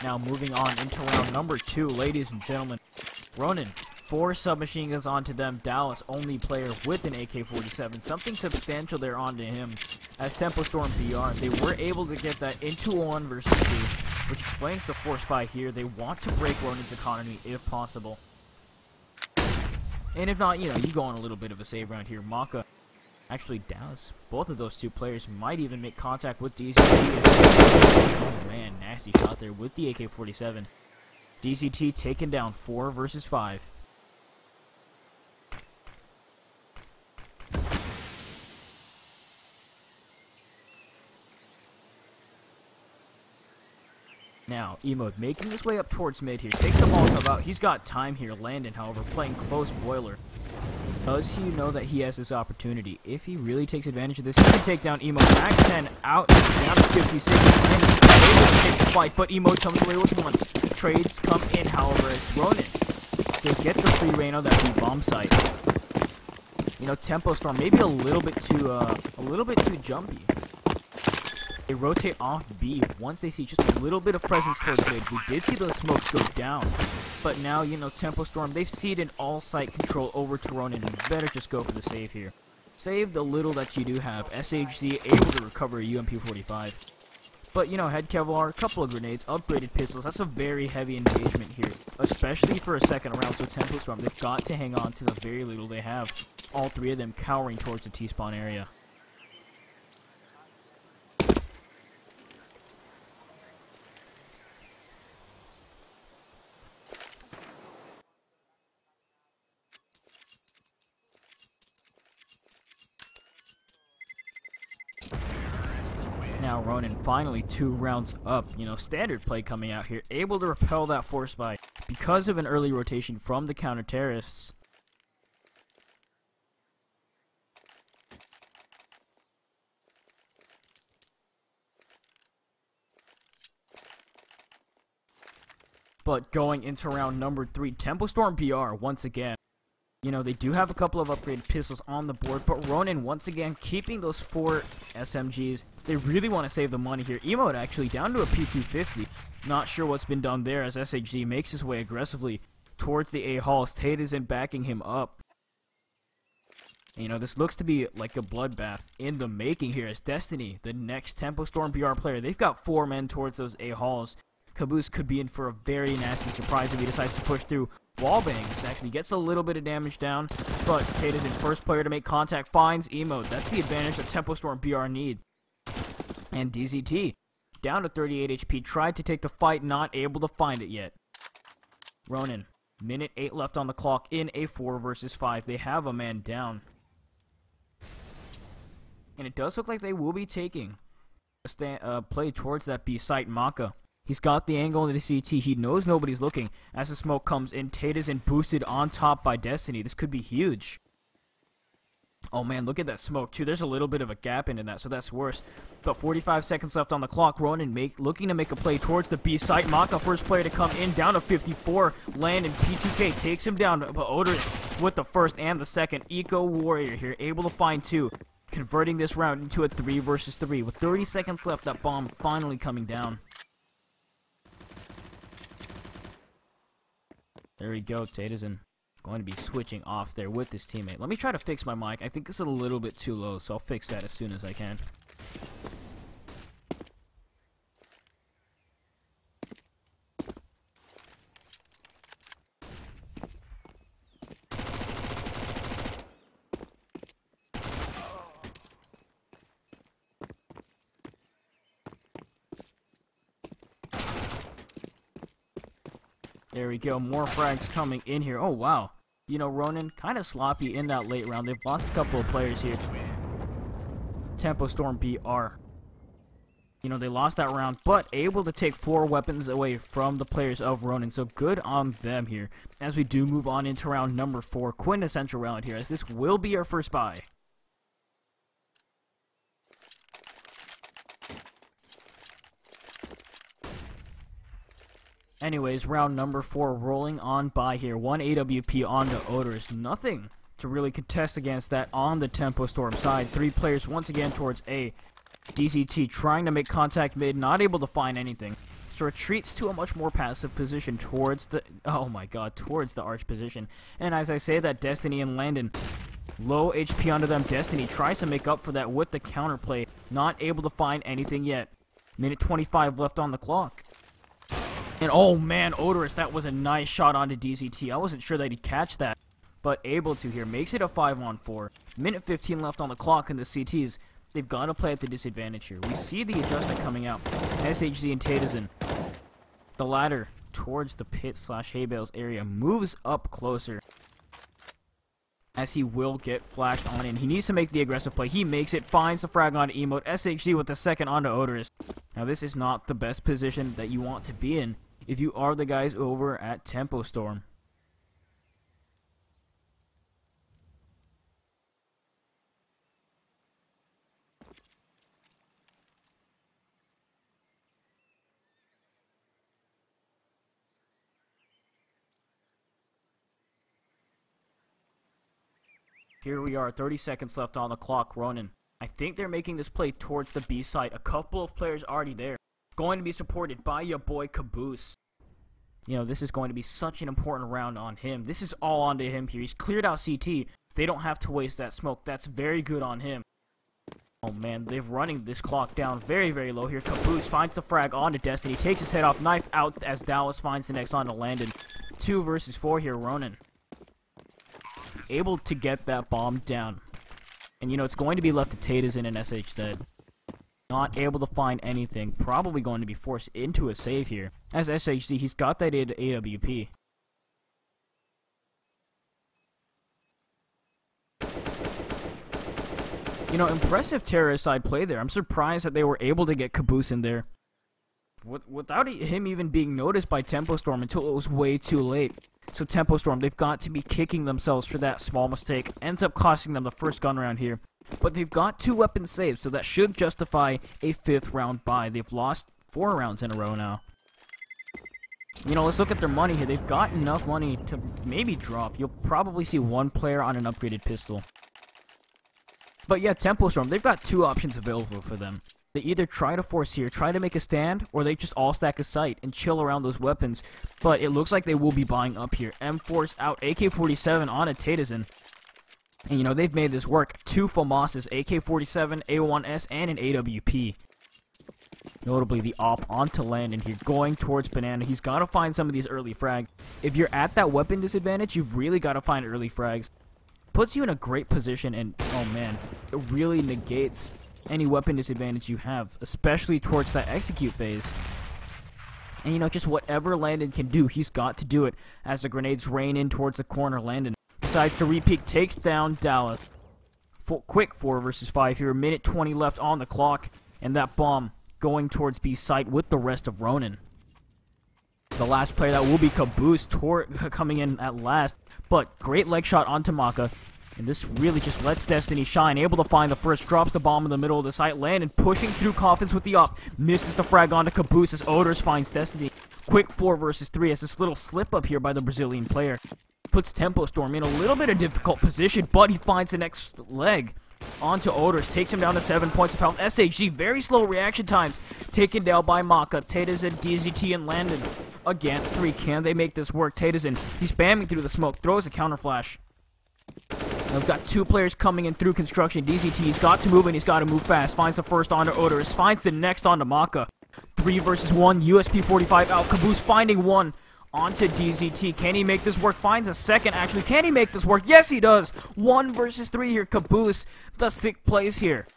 Now moving on into round number 2, ladies and gentlemen. Ronin, 4 submachine guns onto them. Dallas, only player with an AK-47. Something substantial there onto him. As Tempo Storm BR, they were able to get that into a 1 versus 2, which explains the force buy here. They want to break Ronin's economy if possible. And if not, you know, you go on a little bit of a save round here. Maka, actually Dallas, both of those 2 players might even make contact with DZT. Oh man, nasty shot there with the AK-47. DZT taken down 4 versus 5. Now, Emo making his way up towards mid here. Takes the Molotov out. He's got time here. Landon, however, playing close boiler. Does he know that he has this opportunity? If he really takes advantage of this, he can take down Emo. Max 10 out, down to 56. Landon able to take the fight, but Emo comes away with 1. Trades come in, however, as Ronin, they get the free reign of that B bomb site. You know, Tempo Storm maybe a little bit too jumpy. They rotate off B once they see just a little bit of presence towards mid. We did see those smokes go down, but now, you know, Tempo Storm, they've ceded all site control over to Ronin, and better just go for the save here. Save the little that you do have. SHZ able to recover a UMP-45. But, you know, head Kevlar, a couple of grenades, upgraded pistols. That's a very heavy engagement here, especially for a second round. So Tempo Storm, they've got to hang on to the very little they have. All 3 of them cowering towards the T-spawn area. Now Ronin finally 2 rounds up. You know, standard play coming out here. Able to repel that force buy because of an early rotation from the counter-terrorists. But going into round number 3, Tempo Storm BR once again. You know, they do have a couple of upgraded pistols on the board, but Ronin once again keeping those 4 SMGs. They really want to save the money here. Emote actually down to a P250. Not sure what's been done there as SHG makes his way aggressively towards the A halls. Tate isn't backing him up. And, you know, this looks to be like a bloodbath in the making here as Destiny, the next Tempo Storm BR player. They've got 4 men towards those A halls. Caboose could be in for a very nasty surprise if he decides to push through. Wallbangs actually gets a little bit of damage down, but Tate is in first player to make contact, finds Emote. That's the advantage that Tempo Storm BR need. And DZT, down to 38 HP, tried to take the fight, not able to find it yet. Ronin, minute 8 left on the clock in a 4 versus 5. They have a man down. And it does look like they will be taking a play towards that B site. Maka, he's got the angle into the CT. He knows nobody's looking. As the smoke comes in, Tate is boosted on top by Destiny. This could be huge. Oh man, look at that smoke too. There's a little bit of a gap into that, so that's worse. But 45 seconds left on the clock. Ronin looking to make a play towards the B site. Maka, first player to come in, down to 54. Landon, P2K takes him down. But Odorous with the first and the second. Eco Warrior here, able to find 2. Converting this round into a 3 versus 3. With 30 seconds left, that bomb finally coming down. There we go. Tate is going to be switching off there with his teammate. Let me try to fix my mic. I think it's a little bit too low, so I'll fix that as soon as I can. There we go. More frags coming in here. Oh, wow. You know, Ronin kind of sloppy in that late round. They've lost a couple of players here. Tempo Storm BR. You know, they lost that round, but able to take 4 weapons away from the players of Ronin. So good on them here. As we do move on into round number 4, quintessential round here, as this will be our first bye. Anyways, round number 4 rolling on by here. 1 AWP onto Odorous. Nothing to really contest against that on the Tempo Storm side. 3 players once again towards A. DCT trying to make contact mid, not able to find anything. So retreats to a much more passive position towards the, oh my god, towards the arch position. And as I say that, Destiny and Landon, low HP onto them. Destiny tries to make up for that with the counterplay. Not able to find anything yet. Minute 25 left on the clock. And oh man, Odorous, that was a nice shot onto DCT. I wasn't sure that he'd catch that, but able to here. Makes it a 5-on-4. Minute 15 left on the clock in the CTs. They've got to play at the disadvantage here. We see the adjustment coming out. SHZ and Tatizan. The ladder towards the pit/hay bales area moves up closer, as he will get flashed on in. He needs to make the aggressive play. He makes it, finds the frag onto emote. SHZ with the second onto Odorous. Now this is not the best position that you want to be in if you are the guys over at Tempo Storm. Here we are, 30 seconds left on the clock, Ronin. I think they're making this play towards the B side. A couple of players already there. Going to be supported by your boy Caboose. You know, this is going to be such an important round on him. This is all onto him here. He's cleared out CT. They don't have to waste that smoke. That's very good on him. Oh man, they're running this clock down very, very low here. Caboose finds the frag onto Destiny. Takes his head off. Knife out as Dallas finds the next onto Landon. 2 versus 4 here, Ronin. Able to get that bomb down. And you know, it's going to be left to Tatizan and SHZ. Not able to find anything. Probably going to be forced into a save here. As SHZ, he's got that AWP. You know, impressive terrorist side play there. I'm surprised that they were able to get Caboose in there without him even being noticed by Tempo Storm until it was way too late. So Tempo Storm, they've got to be kicking themselves for that small mistake. Ends up costing them the first gun round here. But they've got 2 weapons saved, so that should justify a 5th round bye. They've lost 4 rounds in a row now. You know, let's look at their money here. They've got enough money to maybe drop. You'll probably see 1 player on an upgraded pistol. But yeah, Tempo Storm, they've got 2 options available for them. They either try to force here, try to make a stand, or they just all stack a sight and chill around those weapons. But it looks like they will be buying up here. M4's out, AK-47 on a Tatizan. And you know, they've made this work. 2 FAMASs, AK-47, A1S, and an AWP. Notably the op onto Landon here, going towards Banana. He's got to find some of these early frags. If you're at that weapon disadvantage, you've really got to find early frags. Puts you in a great position, and oh man, it really negates any weapon disadvantage you have, especially towards that execute phase. And you know, just whatever Landon can do, he's got to do it. As the grenades rain in towards the corner, Landon decides to re-peek, takes down Dallas. Quick 4 versus 5 here, minute 20 left on the clock, and that bomb going towards B site with the rest of Ronin. The last player, that will be Caboose coming in at last, but great leg shot onto Maka. And this really just lets Destiny shine. Able to find the first, drops the bomb in the middle of the site. Landon pushing through coffins with the op. Misses the frag onto Caboose as Odorous finds Destiny. Quick 4 versus 3 as this little slip up here by the Brazilian player puts Tempo Storm in a little bit of difficult position, but he finds the next leg onto Odorous. Takes him down to 7 points of health. SHG, very slow reaction times. Taken down by Maka. Tatizan, DZT, and Landon against 3. Can they make this work? Tatizan, he's spamming through the smoke. Throws a counter flash. We've got 2 players coming in through construction. DZT's got to move and he's got to move fast. Finds the first onto Odorous. Finds the next onto Maka. 3 versus 1. USP 45 out. Caboose finding 1 onto DZT. Can he make this work? Finds a second actually. Can he make this work? Yes, he does. 1 versus 3 here. Caboose, the sick plays here.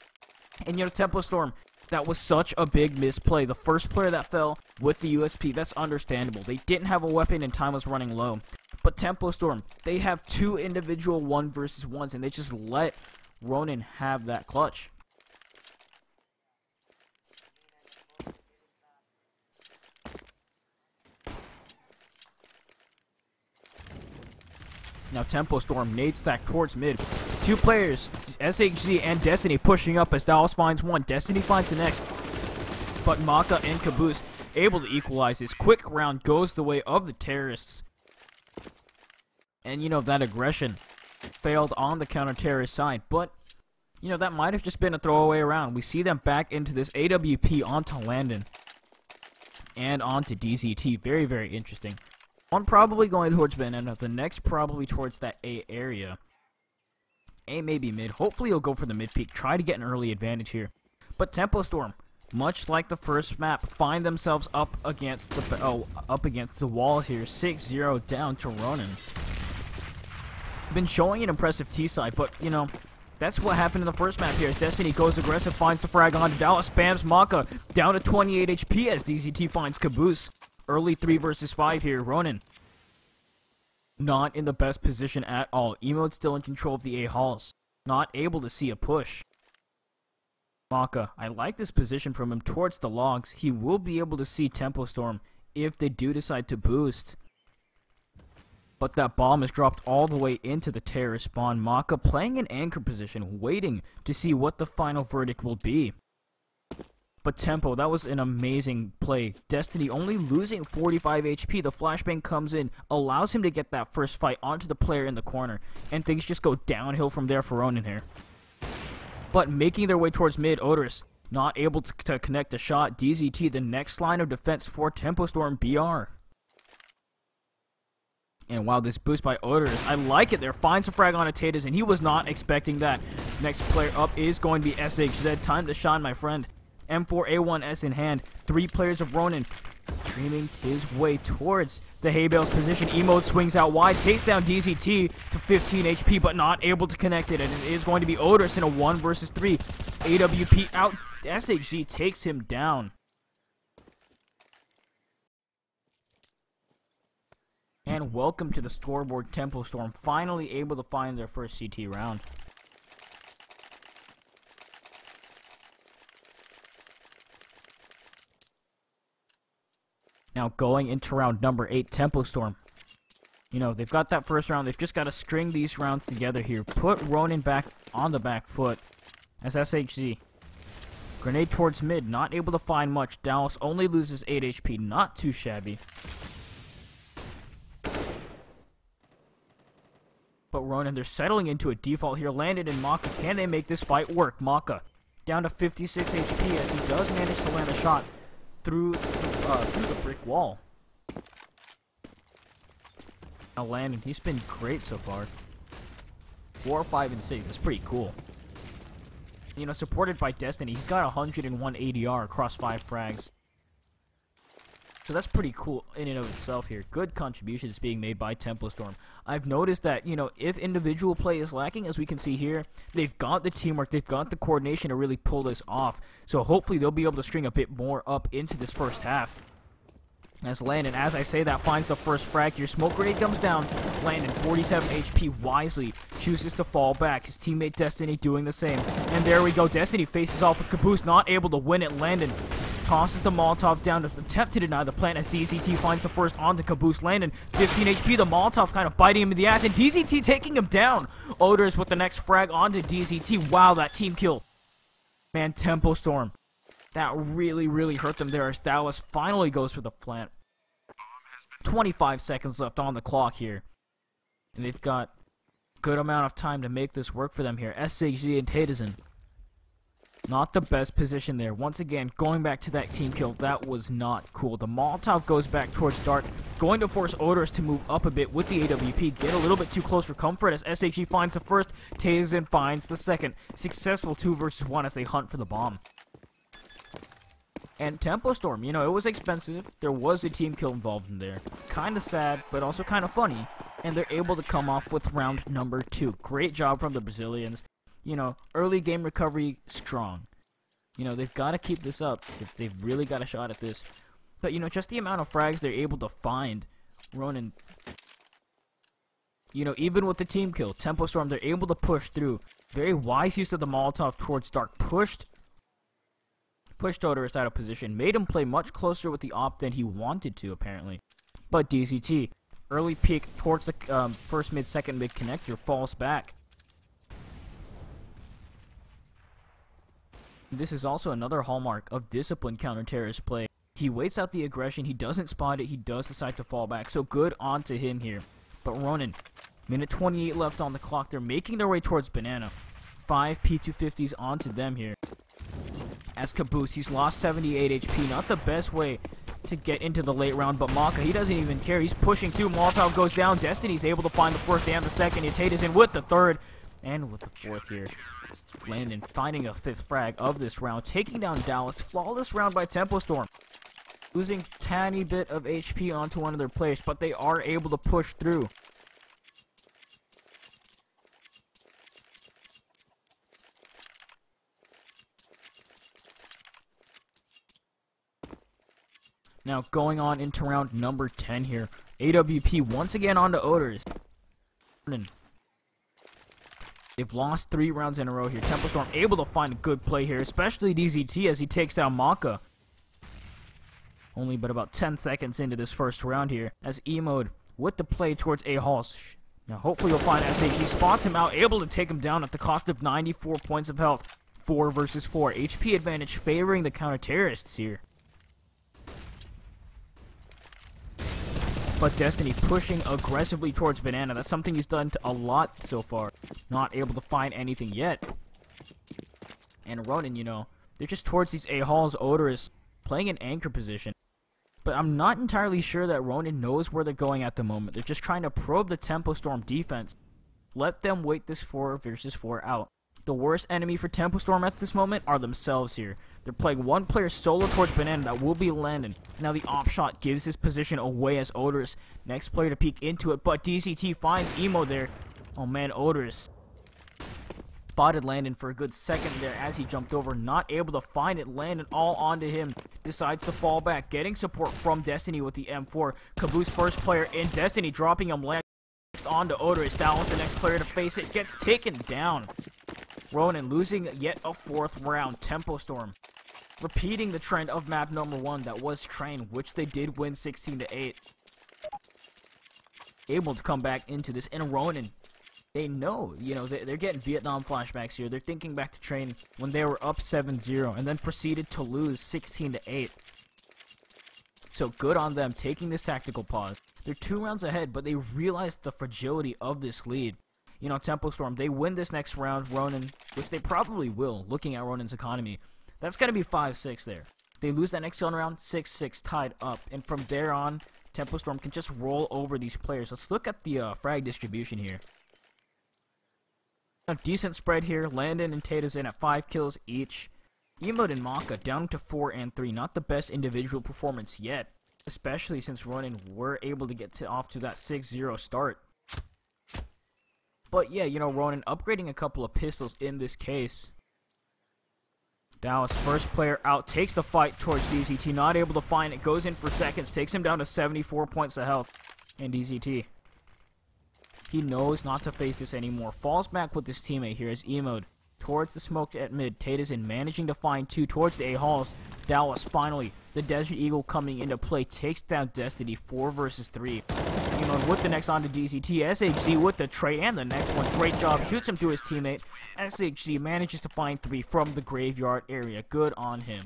And you know, Tempo Storm, That was such a big misplay. The first player that fell with the USP, that's understandable. They didn't have a weapon and time was running low. But Tempo Storm, they have 2 individual 1 versus 1s, and they just let Ronin have that clutch. Now Tempo Storm, nade stack towards mid. 2 players, SHZ and Destiny pushing up as Dallas finds one. Destiny finds the next. But Maka and Caboose able to equalize. This quick round goes the way of the terrorists. And you know, that aggression failed on the counter-terrorist side. But, you know, that might have just been a throwaway round. We see them back into this AWP onto Landon. And onto DZT. Very, very interesting. One probably going towards banana, the next probably towards that A area. A maybe mid. Hopefully he'll go for the mid peak. Try to get an early advantage here. But Tempo Storm, much like the first map, find themselves up against the wall here. 6-0 down to Ronin. Been showing an impressive T side, but you know, that's what happened in the first map here. As Destiny goes aggressive, finds the frag on Dallas, spams Maka down to 28 HP as DZT finds Caboose. Early 3 versus 5 here. Ronin not in the best position at all. Emo's still in control of the A halls. Not able to see a push. Maka, I like this position from him towards the logs. He will be able to see Tempo Storm if they do decide to boost. But that bomb is dropped all the way into the terrorist spawn. Maka playing an anchor position, waiting to see what the final verdict will be. But Tempo, that was an amazing play. Destiny only losing 45 HP. The flashbang comes in, allows him to get that first fight onto the player in the corner. And things just go downhill from there for Ronin here. But making their way towards mid, Odorous not able to connect a shot. DZT, the next line of defense for Tempo Storm BR. And wow, this boost by Odorous, I like it there. Finds a frag on Atatas, and he was not expecting that. Next player up is going to be SHZ. Time to shine, my friend. M4A1S in hand. 3 players of Ronin dreaming his way towards the hay bales position. Emo swings out wide, takes down DZT to 15 HP, but not able to connect it. And it is going to be Odorous in a 1 versus 3. AWP out. SHZ takes him down. And welcome to the scoreboard. Tempo Storm finally able to find their first CT round. Now going into round number 8, Tempo Storm. You know, they've got that first round. They've just got to string these rounds together here. Put Ronin back on the back foot as SHZ. Grenade towards mid. Not able to find much. Dallas only loses 8 HP. Not too shabby. But Ronin, they're settling into a default here. Landon and Maka. Can they make this fight work? Maka down to 56 HP as he does manage to land a shot through the brick wall. Now Landon, he's been great so far. 4, 5, and 6. That's pretty cool. You know, supported by Destiny, he's got 101 ADR across 5 frags. So that's pretty cool in and of itself here. Good contributions being made by Tempo Storm. I've noticed that, you know, if individual play is lacking, as we can see here, they've got the teamwork, they've got the coordination to really pull this off. So hopefully they'll be able to string a bit more up into this first half. As Landon, as I say that, finds the first frag here. Smoke grenade comes down. Landon, 47 HP, wisely chooses to fall back. His teammate Destiny doing the same. And there we go. Destiny faces off with Caboose, not able to win it. Landon tosses the Molotov down to attempt to deny the plant as DZT finds the first onto Caboose. Landon, 15 HP, the Molotov kind of biting him in the ass, and DZT taking him down. Odorous with the next frag onto DZT. Wow, that team kill. Man, Tempo Storm. That really, really hurt them there as Dallas finally goes for the plant. 25 seconds left on the clock here. And they've got a good amount of time to make this work for them here. SHZ and Tatazen. Not the best position there. Once again, going back to that team kill, that was not cool. The Molotov goes back towards Dark, going to force Odorous to move up a bit with the AWP. Get a little bit too close for comfort as SHG finds the first, Tazen finds the second. Successful 2 versus 1 as they hunt for the bomb. And Tempo Storm, you know, it was expensive. There was a team kill involved in there. Kind of sad, but also kind of funny. And they're able to come off with round number 2. Great job from the Brazilians. You know, early game recovery, strong. You know, they've got to keep this up. They've really got a shot at this. But, you know, just the amount of frags they're able to find, Ronin, you know, even with the team kill, Tempo Storm, they're able to push through. Very wise use of the Molotov towards Dark. Pushed Odorous out of position. Made him play much closer with the op than he wanted to, apparently. But DZT, early peek towards the first mid, second mid connector, falls back. This is also another hallmark of disciplined counter-terrorist play. He waits out the aggression, he doesn't spot it, he does decide to fall back. So good on to him here. But Ronin, minute 28 left on the clock, they're making their way towards Banana. 5 P250s onto them here. As Caboose, he's lost 78 HP, not the best way to get into the late round, but Maka, he doesn't even care, he's pushing through, Molotov goes down, Destiny's able to find the first and the second, Itata's in with the third, and with the fourth here. Landon finding a 5th frag of this round, taking down Dallas. Flawless round by Tempo Storm. Losing tiny bit of HP onto one of their players, but they are able to push through. Now going on into round number 10 here. AWP once again onto Odors. They've lost 3 rounds in a row here. Tempo Storm able to find a good play here, especially DZT as he takes down Maka. Only but about 10 seconds into this first round here, as E-Mode with the play towards A-Halls. Now hopefully you'll find SHG spots him out, able to take him down at the cost of 94 points of health. 4 versus 4. HP advantage favoring the counter-terrorists here. But Destiny pushing aggressively towards Banana. That's something he's done a lot so far. Not able to find anything yet. And Ronin, you know, they're just towards these A-Halls. Odorous playing in anchor position. But I'm not entirely sure that Ronin knows where they're going at the moment. They're just trying to probe the Tempo Storm defense. Let them wait this 4 versus 4 out. The worst enemy for Tempo Storm at this moment are themselves here. They're playing one player solo towards Banana. That will be Landon. Now the op shot gives his position away as Odorous. Next player to peek into it, but DCT finds Emo there. Oh man, Odorous spotted Landon for a good second there as he jumped over. Not able to find it. Landon all onto him. Decides to fall back. Getting support from Destiny with the M4. Caboose first player in Destiny dropping him. Next onto Odorous. Down with the next player to face it. Gets taken down. Ronin losing yet a 4th round. Tempo Storm repeating the trend of map number 1 that was Train, which they did win 16-8. Able to come back into this. And Ronin, they know, you know, they're getting Vietnam flashbacks here. They're thinking back to Train when they were up 7-0 and then proceeded to lose 16-8. So good on them taking this tactical pause. They're 2 rounds ahead, but they realized the fragility of this lead. You know, Tempo Storm, they win this next round. Ronin, which they probably will, looking at Ronin's economy, that's going to be 5-6 there. They lose that next zone round, 6-6 tied up. And from there on, Tempo Storm can just roll over these players. Let's look at the frag distribution here. A decent spread here. Landon and Tata's in at 5 kills each. Emode and Maka down to 4 and 3. Not the best individual performance yet, especially since Ronin were able to get off to that 6-0 start. But yeah, you know, Ronin upgrading a couple of pistols in this case. Dallas, first player out, takes the fight towards DZT. Not able to find it, goes in for seconds, takes him down to 74 points of health. And DZT, he knows not to face this anymore. Falls back with his teammate here as Emode towards the smoke at mid. Tata's in managing to find 2 towards the A-Halls. Dallas finally, the Desert Eagle coming into play, takes down Destiny 4 versus 3. Emode with the next on to DZT. SHG with the trade and the next one. Great job, shoots him through his teammate. SHG manages to find 3 from the graveyard area. Good on him.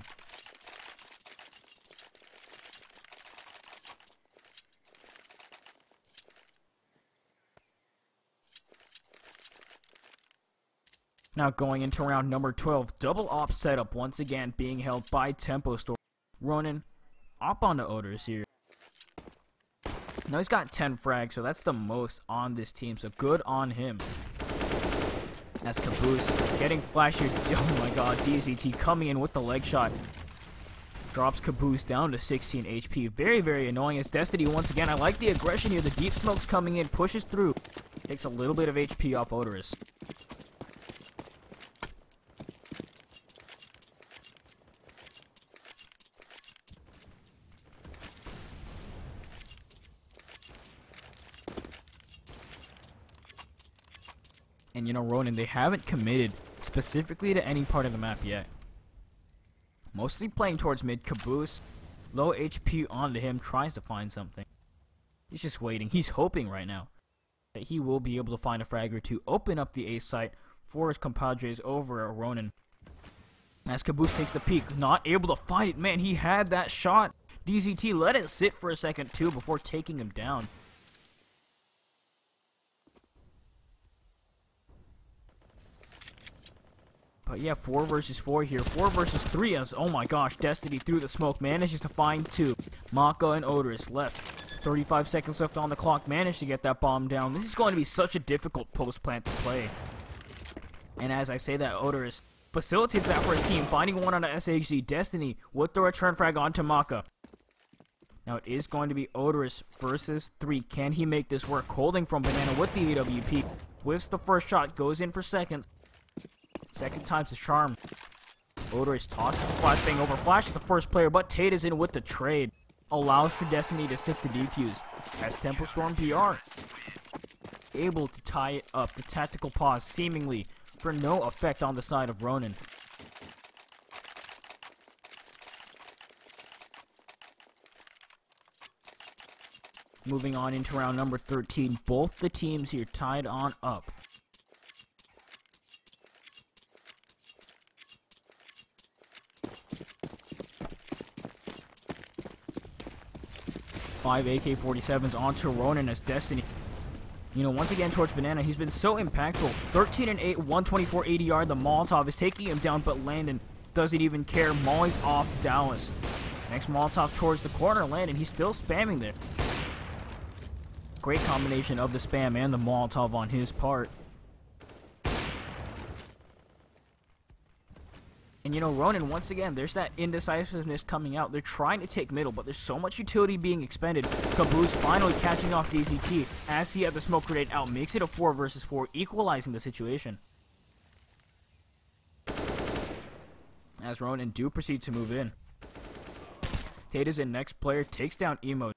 Now going into round number 12, double op setup once again being held by Tempo Storm. Ronin, op onto Odors here. Now he's got 10 frags, so that's the most on this team, so good on him. As Caboose getting flashed, oh my god, DZT coming in with the leg shot. Drops Caboose down to 16 HP. Very, very annoying as Destiny once again. I like the aggression here. The deep smoke's coming in, pushes through. Takes a little bit of HP off Odorous. And you know, Ronin, they haven't committed specifically to any part of the map yet. Mostly playing towards mid. Caboose, low HP onto him, tries to find something. He's just waiting. He's hoping right now that he will be able to find a frag or two, open up the A site for his compadres over at Ronin. As Caboose takes the peek, not able to find it. Man, he had that shot. DZT let it sit for a second too before taking him down. But yeah, 4 versus 4 here. 4 versus 3 as, oh my gosh, Destiny through the smoke manages to find 2. Maka and Odorous left. 35 seconds left on the clock. Managed to get that bomb down. This is going to be such a difficult post plant to play. And as I say that, Odorous facilitates that for his team, finding one on the SHZ. Destiny with the return frag onto Maka. Now it is going to be Odorous versus 3. Can he make this work? Holding from Banana with the AWP. Whiffs the first shot, goes in for second. Second time's the charm. Odorous tosses the flashbang over, flashes the first player, but Tate is in with the trade. Allows for Destiny to stick the defuse. As Tempo Storm PR able to tie it up. The tactical pause seemingly for no effect on the side of Ronin. Moving on into round number 13. Both the teams here tied on up. Five AK-47s onto Ronin as Destiny. You know, once again towards Banana, he's been so impactful. 13 and 8, 124 ADR. The Molotov is taking him down, but Landon doesn't even care. Molly's off Dallas. Next Molotov towards the corner. Landon, he's still spamming there. Great combination of the spam and the Molotov on his part. And you know, Ronin, once again, there's that indecisiveness coming out. They're trying to take middle, but there's so much utility being expended. Caboose finally catching off DZT as he had the smoke grenade out. Makes it a 4 versus 4, equalizing the situation. As Ronin do proceed to move in. Tate is in next player, takes down Emo.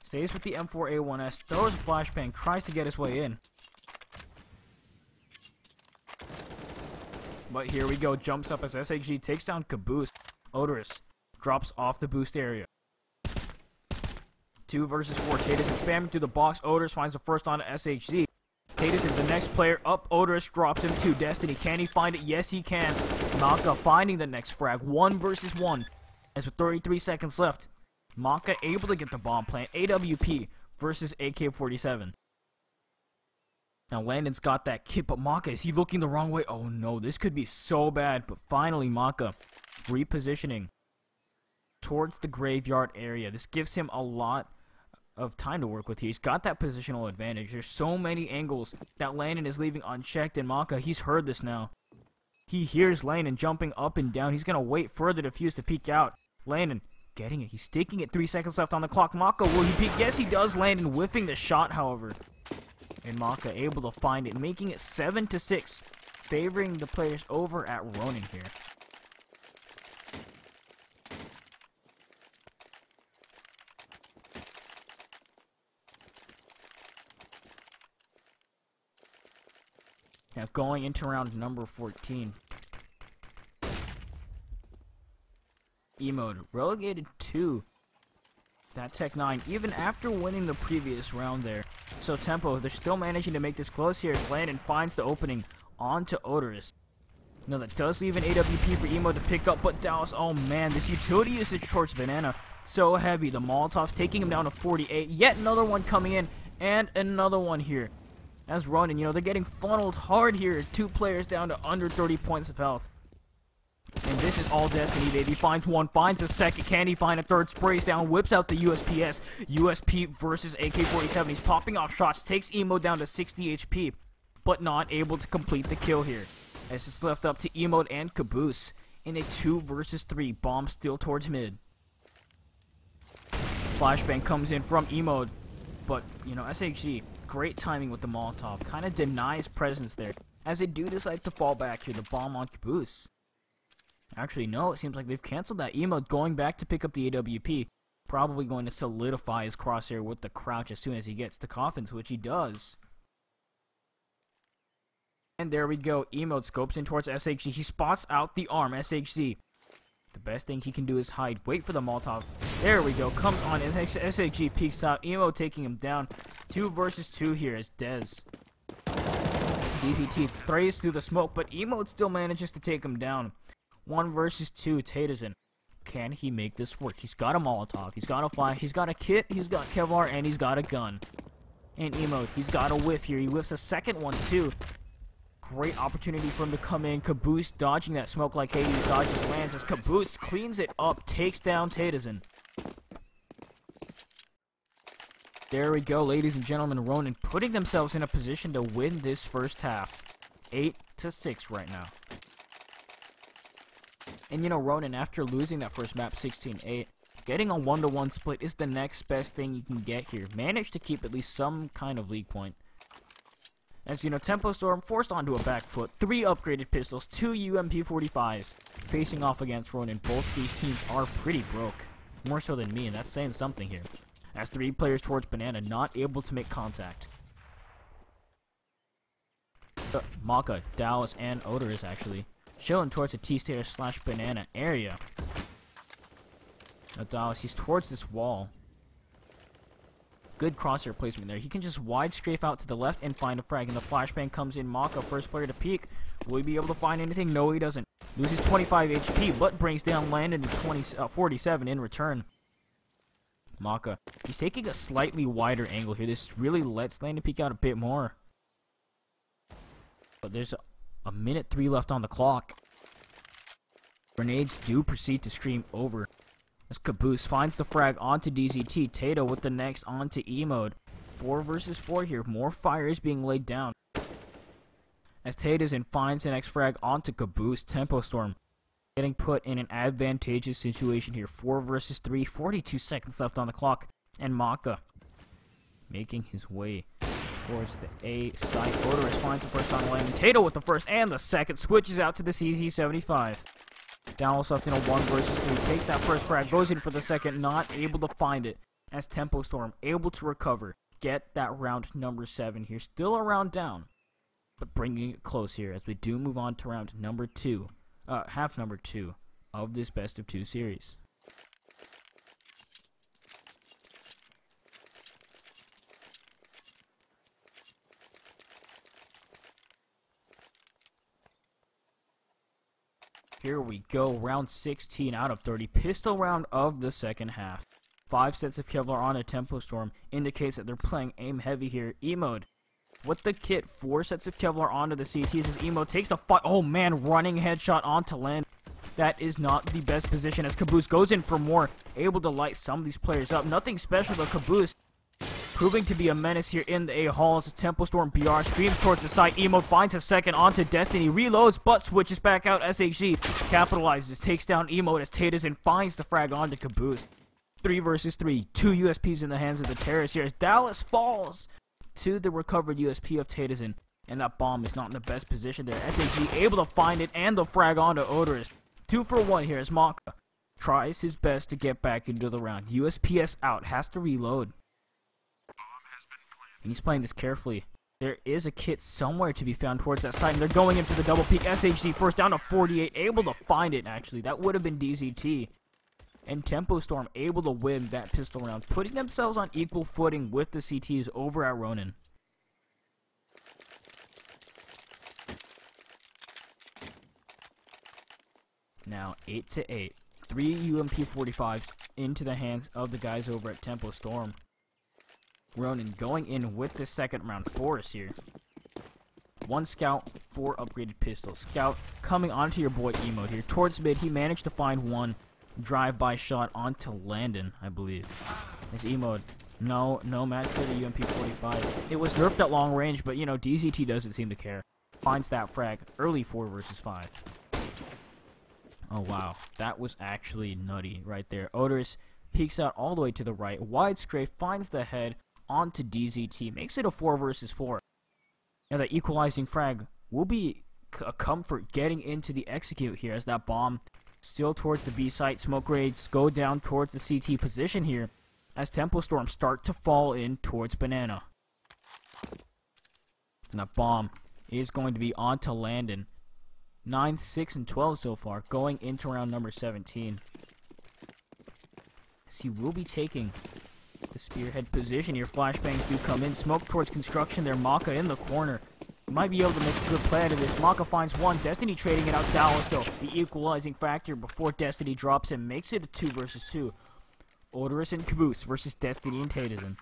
Stays with the M4A1S, throws a flashbang, tries to get his way in. But here we go, jumps up as SHG takes down Caboose. Odorous drops off the boost area. 2 versus 4, Tate is spamming through the box. Odorous finds the first on SHG. Tate is the next player up. Odorous drops him to Destiny. Can he find it? Yes, he can. Maka finding the next frag. 1 versus 1. As with 33 seconds left, Maka able to get the bomb plant. AWP versus AK-47. Now Landon's got that kit, but Maka, is he looking the wrong way? Oh no, this could be so bad. But finally Maka repositioning towards the graveyard area. This gives him a lot of time to work with. He's got that positional advantage. There's so many angles that Landon is leaving unchecked, and Maka, he's heard this now. He hears Landon jumping up and down. He's going to wait for the defuse to peek out. Landon getting it. He's taking it. 3 seconds left on the clock. Maka, will he peek? Yes, he does. Landon whiffing the shot, however. And Maka able to find it, making it 7-6, favoring the players over at Ronin here. Now going into round number 14. E-mode relegated to that Tech 9 even after winning the previous round there. So Tempo, they're still managing to make this close here. Landon finds the opening onto Odorous. No, that does leave an AWP for Emo to pick up, but Dallas, oh man, this utility usage towards Banana, so heavy. The Molotov's taking him down to 48. Yet another one coming in, and another one here. As Ronin, you know, they're getting funneled hard here. 2 players down to under 30 points of health. And this is all Destiny, baby. Finds one, finds a second. Can he find a third? Sprays down, whips out the USPS. USP versus AK-47. He's popping off shots, takes Emo down to 60 HP, but not able to complete the kill here. As it's left up to Emo and Caboose in a 2 versus 3. Bomb still towards mid. Flashbang comes in from Emo, but, you know, SHG, great timing with the Molotov. Kind of denies presence there, as they do decide to fall back here. The bomb on Caboose. Actually, no, it seems like they've canceled that. Emo going back to pick up the AWP. Probably going to solidify his crosshair with the crouch as soon as he gets to coffins, which he does. And there we go. Emote scopes in towards SHZ. He spots out the arm. SHZ. The best thing he can do is hide. Wait for the Molotov. There we go. Comes on. SHG peeks out. Emo taking him down. 2 versus 2 here as Dez. DZT thrays through the smoke, but Emo still manages to take him down. 1 versus 2. Tatazen. Can he make this work? He's got a Molotov. He's got a flash. He's got a kit. He's got Kevlar. And he's got a gun. And Emo, he's got a whiff here. He whiffs a second one too. Great opportunity for him to come in. Caboose dodging that smoke like Hades. Dodges, lands as Caboose cleans it up. Takes down Tatazen. There we go, ladies and gentlemen. Ronin putting themselves in a position to win this first half. 8-6 right now. And you know, Ronin, after losing that first map 16-8, getting a 1-to-1 split is the next best thing you can get here. Managed to keep at least some kind of league point. As you know, Tempo Storm forced onto a back foot, 3 upgraded pistols, 2 UMP45s. Facing off against Ronin, both these teams are pretty broke. More so than me, and that's saying something here. As 3 players towards Banana, not able to make contact. Maka, Dallas, and Odor is actually showing towards the T-Stair/Banana area. Now Dallas, he's towards this wall. Good crosshair placement there. He can just wide strafe out to the left and find a frag. And the flashbang comes in. Maka, first player to peek. Will he be able to find anything? No, he doesn't. Loses 25 HP, but brings down Landon to 47 in return. Maka, he's taking a slightly wider angle here. This really lets Landon peek out a bit more. But there's a minute 3 left on the clock. Grenades do proceed to stream over. As Caboose finds the frag onto DZT. Tato with the next onto E-mode. 4 versus 4 here. More fire is being laid down. As Tatazen finds the next frag onto Caboose. Tempo Storm getting put in an advantageous situation here. 4 versus 3. 42 seconds left on the clock. And Maka making his way towards the A side. Odorous finds the first on the lane. Tato with the first and the second. Switches out to the CZ75. Dallas left in a 1 versus 3. Takes that first frag. Goes in for the second. Not able to find it. As Tempo Storm able to recover. Get that round number 7 here. Still a round down. But bringing it close here as we do move on to round number 2. Half number 2 of this best of 2 series. Here we go, round 16 out of 30, pistol round of the second half. 5 sets of Kevlar on a Tempo Storm indicates that they're playing aim heavy here. E-mode with the kit, 4 sets of Kevlar onto the CTs as E-mode takes the fight. Oh man, running headshot onto land. That is not the best position as Caboose goes in for more. Able to light some of these players up. Nothing special though. Caboose proving to be a menace here in the A hall as Tempo Storm BR streams towards the side. Emo finds a second onto Destiny, reloads, but switches back out. SHG capitalizes, takes down Emo as Tatazen finds the frag onto Caboose. 3 versus 3, 2 USPs in the hands of the terrorists here as Dallas falls to the recovered USP of Tatazen. And that bomb is not in the best position there. SHG able to find it and the frag onto Odorous. 2 for 1 here as Maka tries his best to get back into the round. USPS out, has to reload. And he's playing this carefully. There is a kit somewhere to be found towards that side, and they're going in for the double peek. SHC first down to 48, able to find it, actually. That would have been DZT. And Tempo Storm able to win that pistol round, putting themselves on equal footing with the CTs over at Ronin. Now, 8-8. 3 UMP45s into the hands of the guys over at Tempo Storm. Ronin going in with the second round for us here. 1 scout, 4 upgraded pistols. Scout coming onto your boy E-mode here. Towards mid, he managed to find 1 drive-by shot onto Landon, I believe. As E-mode, no match for the UMP45. It was nerfed at long range, but you know, DZT doesn't seem to care. Finds that frag, early 4 versus 5. Oh wow, that was actually nutty right there. Odorous peeks out all the way to the right. Wide strafe finds the head onto DZT. Makes it a 4 versus 4. Now that equalizing frag will be a comfort getting into the execute here as that bomb still towards the B site. Smoke grades go down towards the CT position here as Tempo Storm start to fall in towards Banana. And that bomb is going to be on to Landon. 9, 6, and 12 so far, going into round number 17. As he will be taking the spearhead position here. Flashbangs do come in. Smoke towards construction there. Maka in the corner. Might be able to make a good play out of this. Maka finds one. Destiny trading it out. Dallas, though, the equalizing factor before Destiny drops him. Makes it a 2 versus 2. Odorous and Caboose versus Destiny and Tatizen.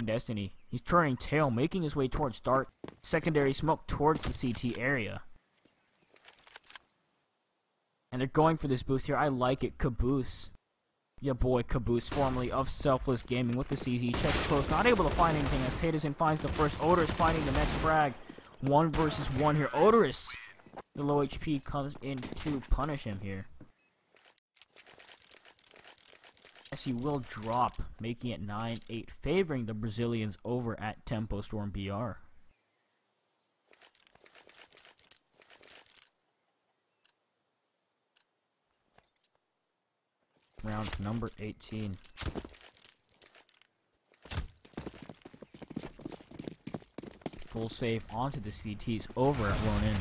Destiny, he's turning tail, making his way towards Dart. Secondary smoke towards the CT area. And they're going for this boost here. I like it. Caboose. Yeah, boy, Caboose, formerly of Selfless Gaming with the CZ. Checks close, not able to find anything as Tatizen finds the first. Odorous finding the next frag. 1 versus 1 here. Odorous, the low HP, comes in to punish him here. As he will drop, making it 9-8, favoring the Brazilians over at Tempo Storm BR. Round number 18. Full save onto the CTs over at Ronin.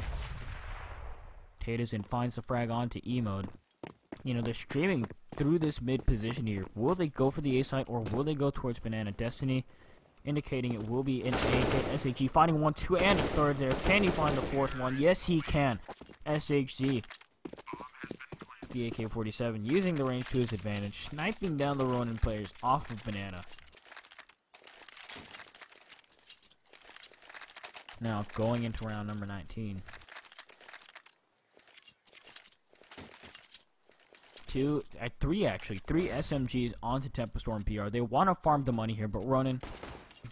Tatizen finds the frag onto E-mode. You know, they're streaming through this mid position here. Will they go for the A side or will they go towards Banana? Destiny indicating it will be an A. SHG finding 1, 2, and a third there. Can he find the fourth one? Yes, he can. SHG. The AK-47 using the range to his advantage, sniping down the Ronin players off of Banana. Now going into round number 19. Three SMGs onto Tempo Storm PR. They want to farm the money here, but Ronin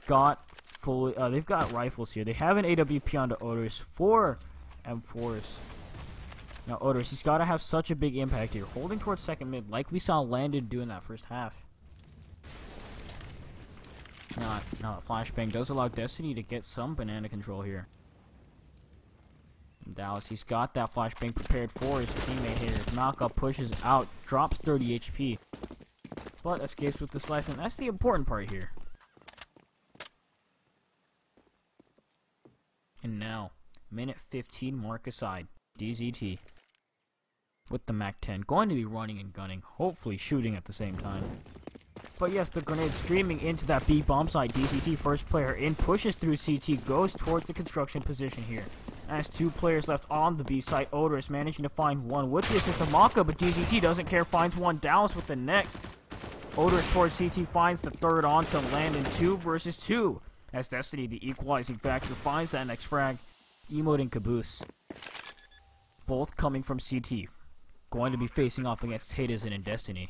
got fully. They've got rifles here. They have an AWP onto Odorous, 4 M4s. Now Odorous, he's got to have such a big impact here, holding towards second mid, like we saw Landon do in that first half. Now Flashbang does allow Destiny to get some Banana control here. Dallas, he's got that flashbang prepared for his teammate here. Maka pushes out, drops 30 HP, but escapes with this life, and that's the important part here. And now, minute 15 mark aside, DZT with the MAC-10 going to be running and gunning, hopefully shooting at the same time. But yes, the grenade streaming into that B bomb site. DZT, first player in, pushes through CT, goes towards the construction position here. As 2 players left on the B site, Odorous managing to find 1 with the assist of Maka, but DZT doesn't care, finds 1. Dallas with the next. Odorous towards CT, finds the third on to Landon. 2 versus 2. As Destiny, the equalizing factor, finds that next frag. Emote and Caboose, both coming from CT, going to be facing off against Tatizen and Destiny.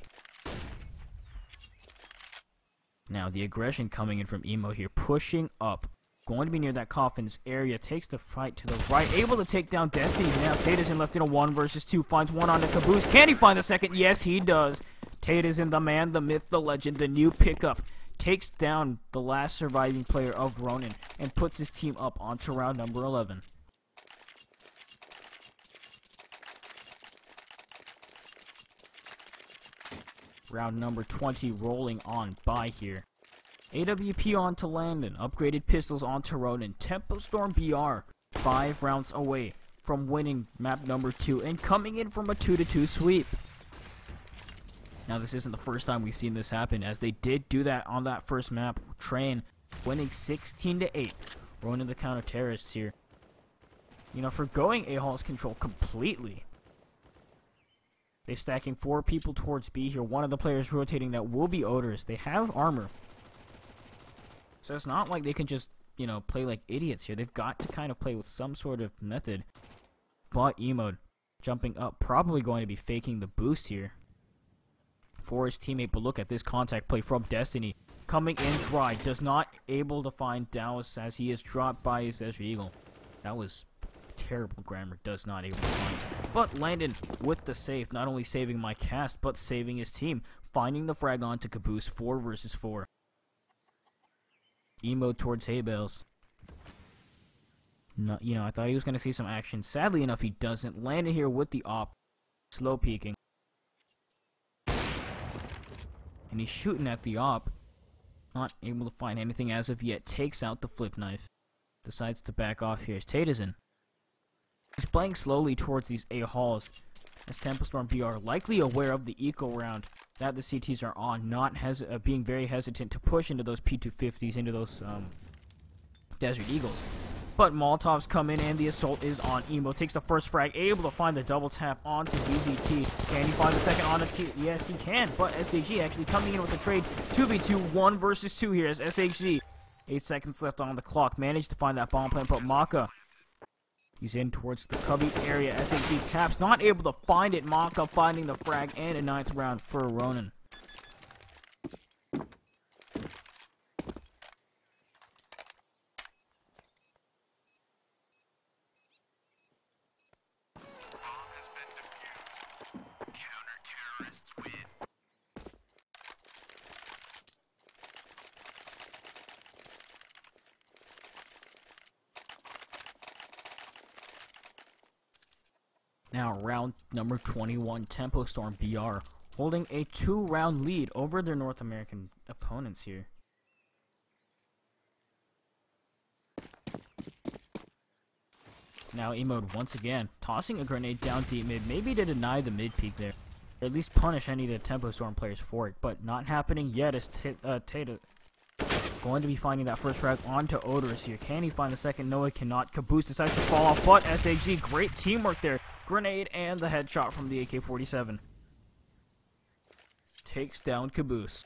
Now the aggression coming in from Emote here, pushing up. Going to be near that coffin's area, takes the fight to the right, able to take down Destiny. Now Tatizen left in a 1 versus 2, finds 1 on the Caboose. Can he find the second? Yes, he does. Tatizen, the man, the myth, the legend, the new pickup, takes down the last surviving player of Ronin and puts his team up onto round number 11. Round number 20 rolling on by here. AWP onto Landon, upgraded pistols onto Ronin. Tempo Storm BR, 5 rounds away from winning map number 2 and coming in from a 2-2 sweep. Now this isn't the first time we've seen this happen, as they did do that on that first map. Train winning 16-8. Ronin the counter-terrorists here, you know, for going A-Hall's control completely. They're stacking 4 people towards B here. One of the players rotating that will be Odorous. They have armor, so it's not like they can just, you know, play like idiots here. They've got to kind of play with some sort of method. But Emote jumping up, probably going to be faking the boost here for his teammate. But look at this contact play from Destiny. Coming in dry, does not able to find Dallas as he is dropped by his Ezra Eagle. That was terrible grammar, does not able to find. But Landon with the save, not only saving my cast, but saving his team. Finding the frag on to Caboose, 4 versus 4. Emote towards hay bales. No, you know, I thought he was going to see some action. Sadly enough, he doesn't. Landed here with the op, slow peeking, and he's shooting at the op. Not able to find anything as of yet. Takes out the flip knife. decides to back off here is Tadazin. He's playing slowly towards these A halls as Tempo Storm BR, likely aware of the eco round that the CTs are on, not being very hesitant to push into those P250s, into those Desert Eagles. But Molotovs come in and the assault is on. Emo takes the first frag, able to find the double tap onto DZT. Can he find the second onto T? Yes, he can, but SAG actually coming in with the trade. 2v2, 1 versus 2 here as SHZ. 8 seconds left on the clock. Managed to find that bomb plant, but Maka, he's in towards the cubby area. SHZ taps, not able to find it. Maka finding the frag and a 9th round for Ronin. Now, round number 21, Tempo Storm BR holding a 2-round lead over their North American opponents here. Now, Emode once again tossing a grenade down deep mid, maybe to deny the mid peek there, or at least punish any of the Tempo Storm players for it, but not happening yet as Tata going to be finding that first frag onto Odorous here. Can he find the second? No, he cannot. Caboose decides to fall off, but SHZ, great teamwork there. Grenade and the headshot from the AK-47. Takes down Caboose.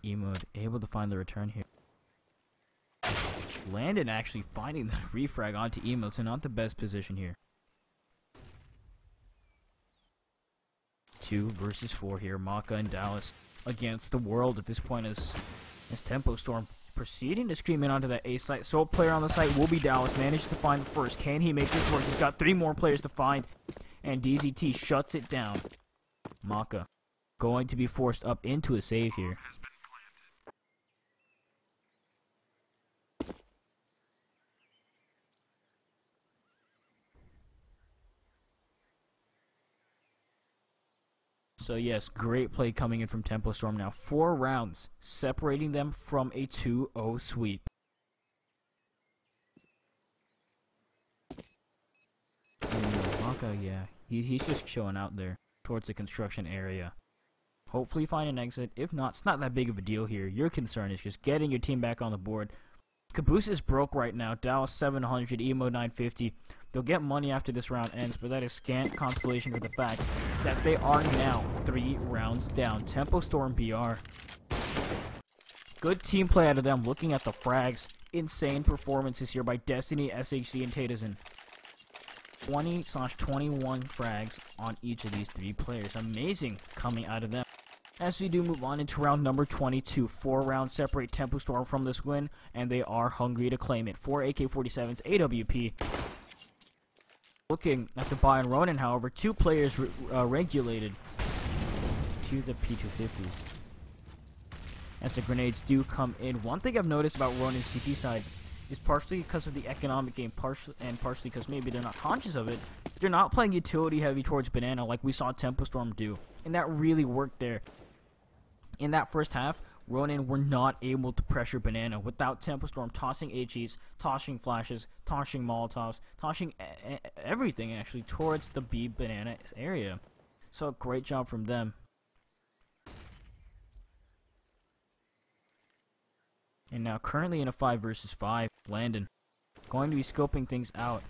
Emode able to find the return here. Landon actually finding the refrag onto Emode, so not the best position here. 2 versus 4 here. Maka and Dallas against the world at this point as Tempo Storm proceeding to scream in onto that A site. Sole player on the site will be Dallas. Managed to find the first. Can he make this work? He's got 3 more players to find. And DZT shuts it down. Maka going to be forced up into a save here. So yes, great play coming in from Tempo Storm now. 4 rounds, separating them from a 2-0 sweep. Maka, yeah, he's just showing out there towards the construction area. Hopefully find an exit. If not, it's not that big of a deal here. Your concern is just getting your team back on the board. Caboose is broke right now. Dallas 700, Emo 950. They'll get money after this round ends, but that is scant consolation for the fact that they are now 3 rounds down. Tempo Storm BR. Good team play out of them. Looking at the frags, insane performances here by Destiny, SHC, and Tadazin. 20/21 frags on each of these 3 players. Amazing coming out of them. As we do move on into round number 22, 4 rounds separate Tempo Storm from this win, and they are hungry to claim it. 4 AK-47s, AWP. Looking at the buy on Ronin, however, 2 players regulated to the P250s. As the grenades do come in. One thing I've noticed about Ronin's CT side is partially because of the economic game, partially because maybe they're not conscious of it. They're not playing utility heavy towards Banana like we saw Tempo Storm do, and that really worked there. In that first half, Ronin were not able to pressure Banana without Tempo Storm tossing HEs, tossing flashes, tossing Molotovs, tossing everything actually towards the B Banana area. So great job from them. And now currently in a 5 versus 5, Landon going to be scoping things out.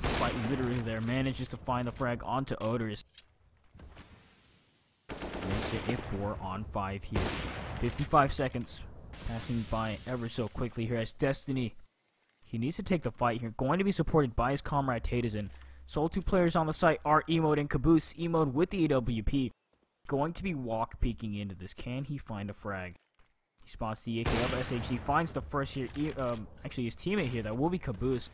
Quite literally there, manages to find the frag onto Odorous. Makes it a 4-on-5 here. 55 seconds passing by ever so quickly here as Destiny. He needs to take the fight here. Going to be supported by his comrade Tadazin. Sole 2 players on the site are Emode and Caboose. Emode with the AWP. Going to be walk peeking into this. Can he find a frag? He spots the AK of SHC. Finds the first here. Actually his teammate here. That will be Caboose.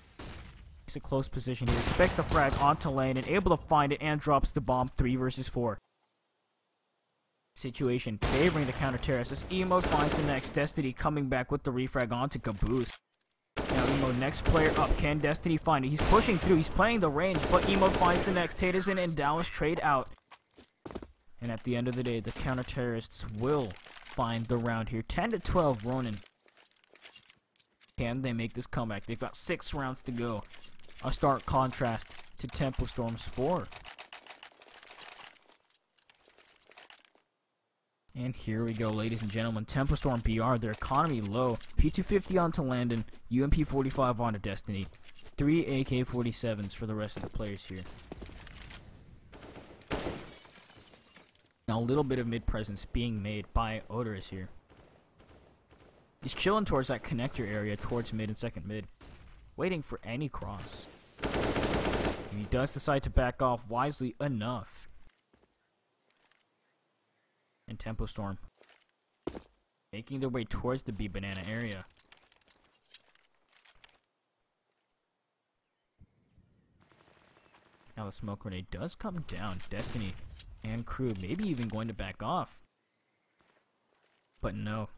It's a close position here. Expects the frag onto lane and able to find it and drops the bomb. 3 versus 4. Situation favoring the counter terrorists as Emode finds the next. Destiny coming back with the refrag onto Caboose. Now Emo, next player up. Can Destiny find it? He's pushing through. He's playing the range, but Emo finds the next. Taterson and Dallas trade out. And at the end of the day, the counter-terrorists will find the round here. 10-12, Ronin. Can they make this comeback? They've got 6 rounds to go. A stark contrast to Tempo Storm's 4. And here we go, ladies and gentlemen. Tempo Storm BR, their economy low. P250 onto Landon, UMP 45 onto Destiny. 3 AK-47s for the rest of the players here. Now a little bit of mid-presence being made by Odorous here. He's chilling towards that connector area, towards mid and second mid. Waiting for any cross. He does decide to back off wisely enough. And Tempo Storm making their way towards the B banana area. Now the smoke grenade does come down. Destiny and crew maybe even going to back off. But no.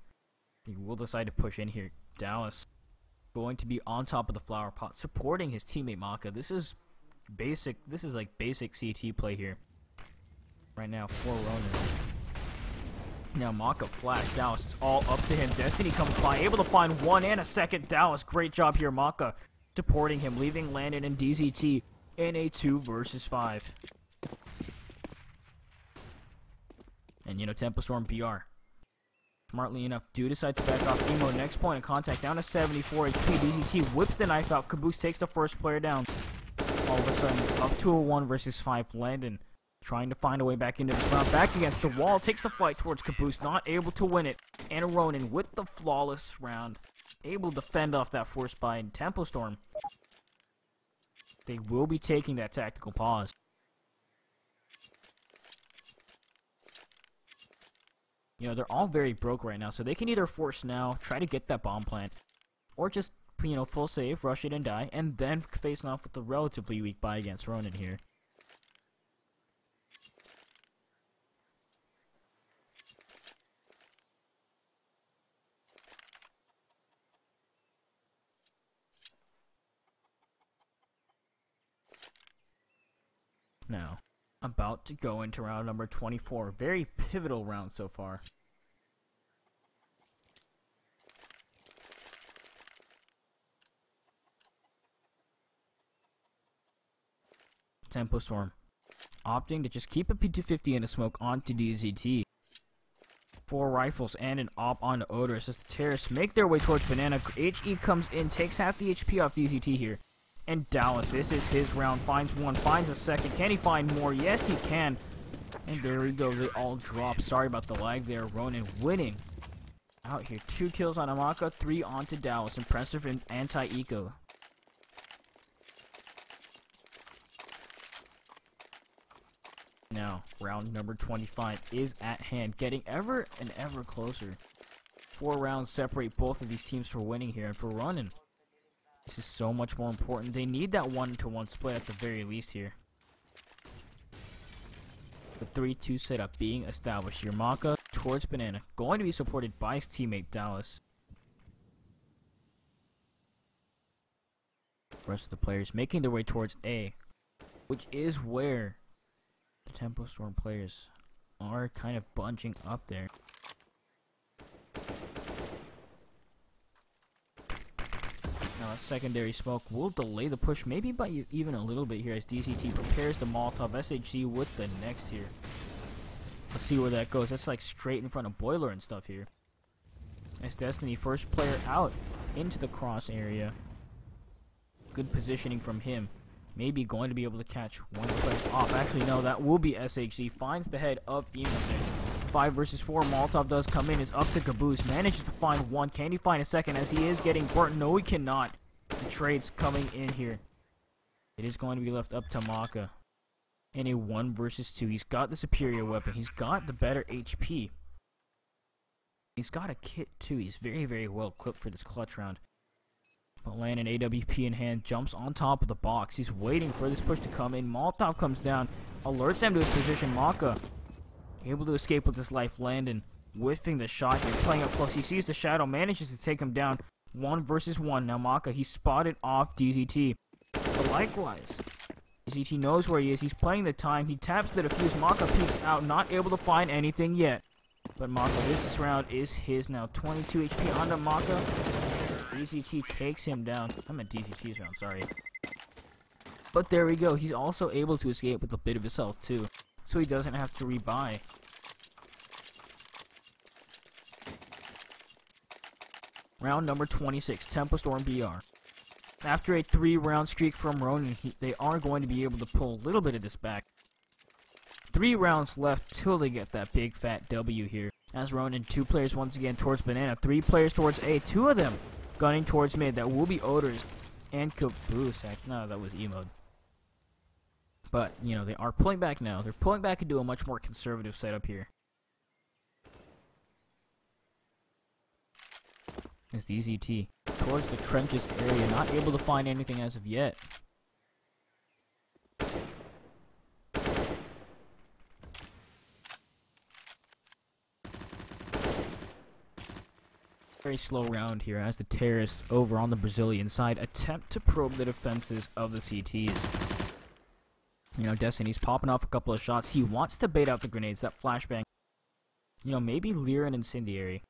He will decide to push in here. Dallas going to be on top of the flower pot, supporting his teammate Maka. This is basic. This is like basic CT play here. Right now for Ronin. Now Maka flash. Dallas is all up to him. Destiny comes by, able to find 1 and a second. Dallas, great job here. Maka supporting him, leaving Landon and DZT in a 2 versus 5. And you know, Tempo Storm BR, smartly enough, do decide to back off. Emo, next point of contact, down to 74 HP. DZT whips the knife out. Caboose takes the first player down. All of a sudden, it's up to a 1 versus 5. Landon trying to find a way back into this round. Back against the wall, takes the fight towards Caboose, not able to win it. And Ronin with the flawless round, able to fend off that force by Tempo Storm. They will be taking that tactical pause. You know, they're all very broke right now, so they can either force now, try to get that bomb plant, or just, you know, full save, rush it and die, and then face off with the relatively weak buy against Ronin here. Now, about to go into round number 24. Very pivotal round so far. Tempo Storm opting to just keep a P250 and a smoke onto DZT. 4 rifles and an op onto Odorous as the terrorists make their way towards Banana. HE comes in, takes half the HP off DZT here. And Dallas, this is his round, finds 1, finds a second. Can he find more? Yes, he can. And there we go, they all drop. Sorry about the lag there. Ronin winning out here. 2 kills on Amaka, 3 onto Dallas. Impressive and anti-eco. Now, round number 25 is at hand, getting ever and ever closer. 4 rounds separate both of these teams for winning here, and for Ronin, this is so much more important. They need that 1-to-1 split at the very least here. The 3-2 setup being established. Yermaka towards Banana, going to be supported by his teammate Dallas. The rest of the players making their way towards A, which is where the Tempo Storm players are kind of bunching up there. Now a secondary smoke will delay the push, maybe by even a little bit here, as DCT prepares the Molotov. SHC with the next here. Let's see where that goes. That's like straight in front of Boiler and stuff here. As Destiny, first player out into the cross area. Good positioning from him. Maybe going to be able to catch one player off. Actually, no, that will be SHC. Finds the head of Emo there. 5 versus 4. Molotov does come in. Is up to Caboose. Manages to find 1. Can he find a second as he is getting burnt? No, he cannot. The trade's coming in here. It is going to be left up to Maka. In a 1 versus 2. He's got the superior weapon. He's got the better HP. He's got a kit too. He's very, very well equipped for this clutch round. But Landon, AWP in hand, jumps on top of the box. He's waiting for this push to come in. Molotov comes down, alerts them to his position. Maka able to escape with his life. Landon whiffing the shot here, playing up close. He sees the shadow, manages to take him down. 1 versus 1. Now Maka, he spotted off DZT. But likewise, DZT knows where he is. He's playing the time. He taps the defuse. Maka peeks out, not able to find anything yet. But Maka, this round is his now. 22 HP onto Maka. DZT takes him down. I'm at DZT's round, sorry. But there we go. He's also able to escape with a bit of his health too, so he doesn't have to rebuy. Round number 26, Tempo Storm BR. After a 3-round streak from Ronin, they are going to be able to pull a little bit of this back. 3 rounds left till they get that big fat W here. As Ronin, 2 players once again towards Banana, 3 players towards A, 2 of them gunning towards mid. That will be Odors and Caboose. No, that was Emode. But, you know, they are pulling back now. They're pulling back into a much more conservative setup here. As DZT towards the trenches area, not able to find anything as of yet. Very slow round here as the terrorists over on the Brazilian side attempt to probe the defenses of the CTs. You know, Destiny's popping off a couple of shots. He wants to bait out the grenades, that flashbang. You know, maybe Lear and Incendiary.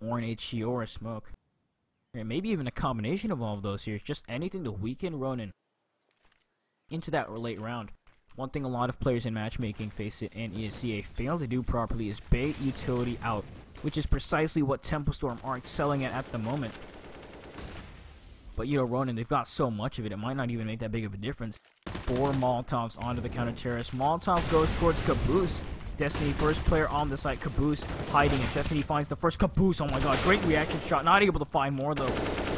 Or an HG or a smoke. Or maybe even a combination of all of those here. Just anything to weaken Ronin into that late round. One thing a lot of players in matchmaking, Face It and ESCA, fail to do properly is bait utility out, which is precisely what Tempo Storm are excelling at the moment. But you know, Ronin, they've got so much of it, it might not even make that big of a difference. 4 Molotovs onto the counter-terrorist. Molotov goes towards Caboose. Destiny first player on the site, Caboose hiding as Destiny finds the first. Caboose, oh my god, great reaction shot, not able to find more though,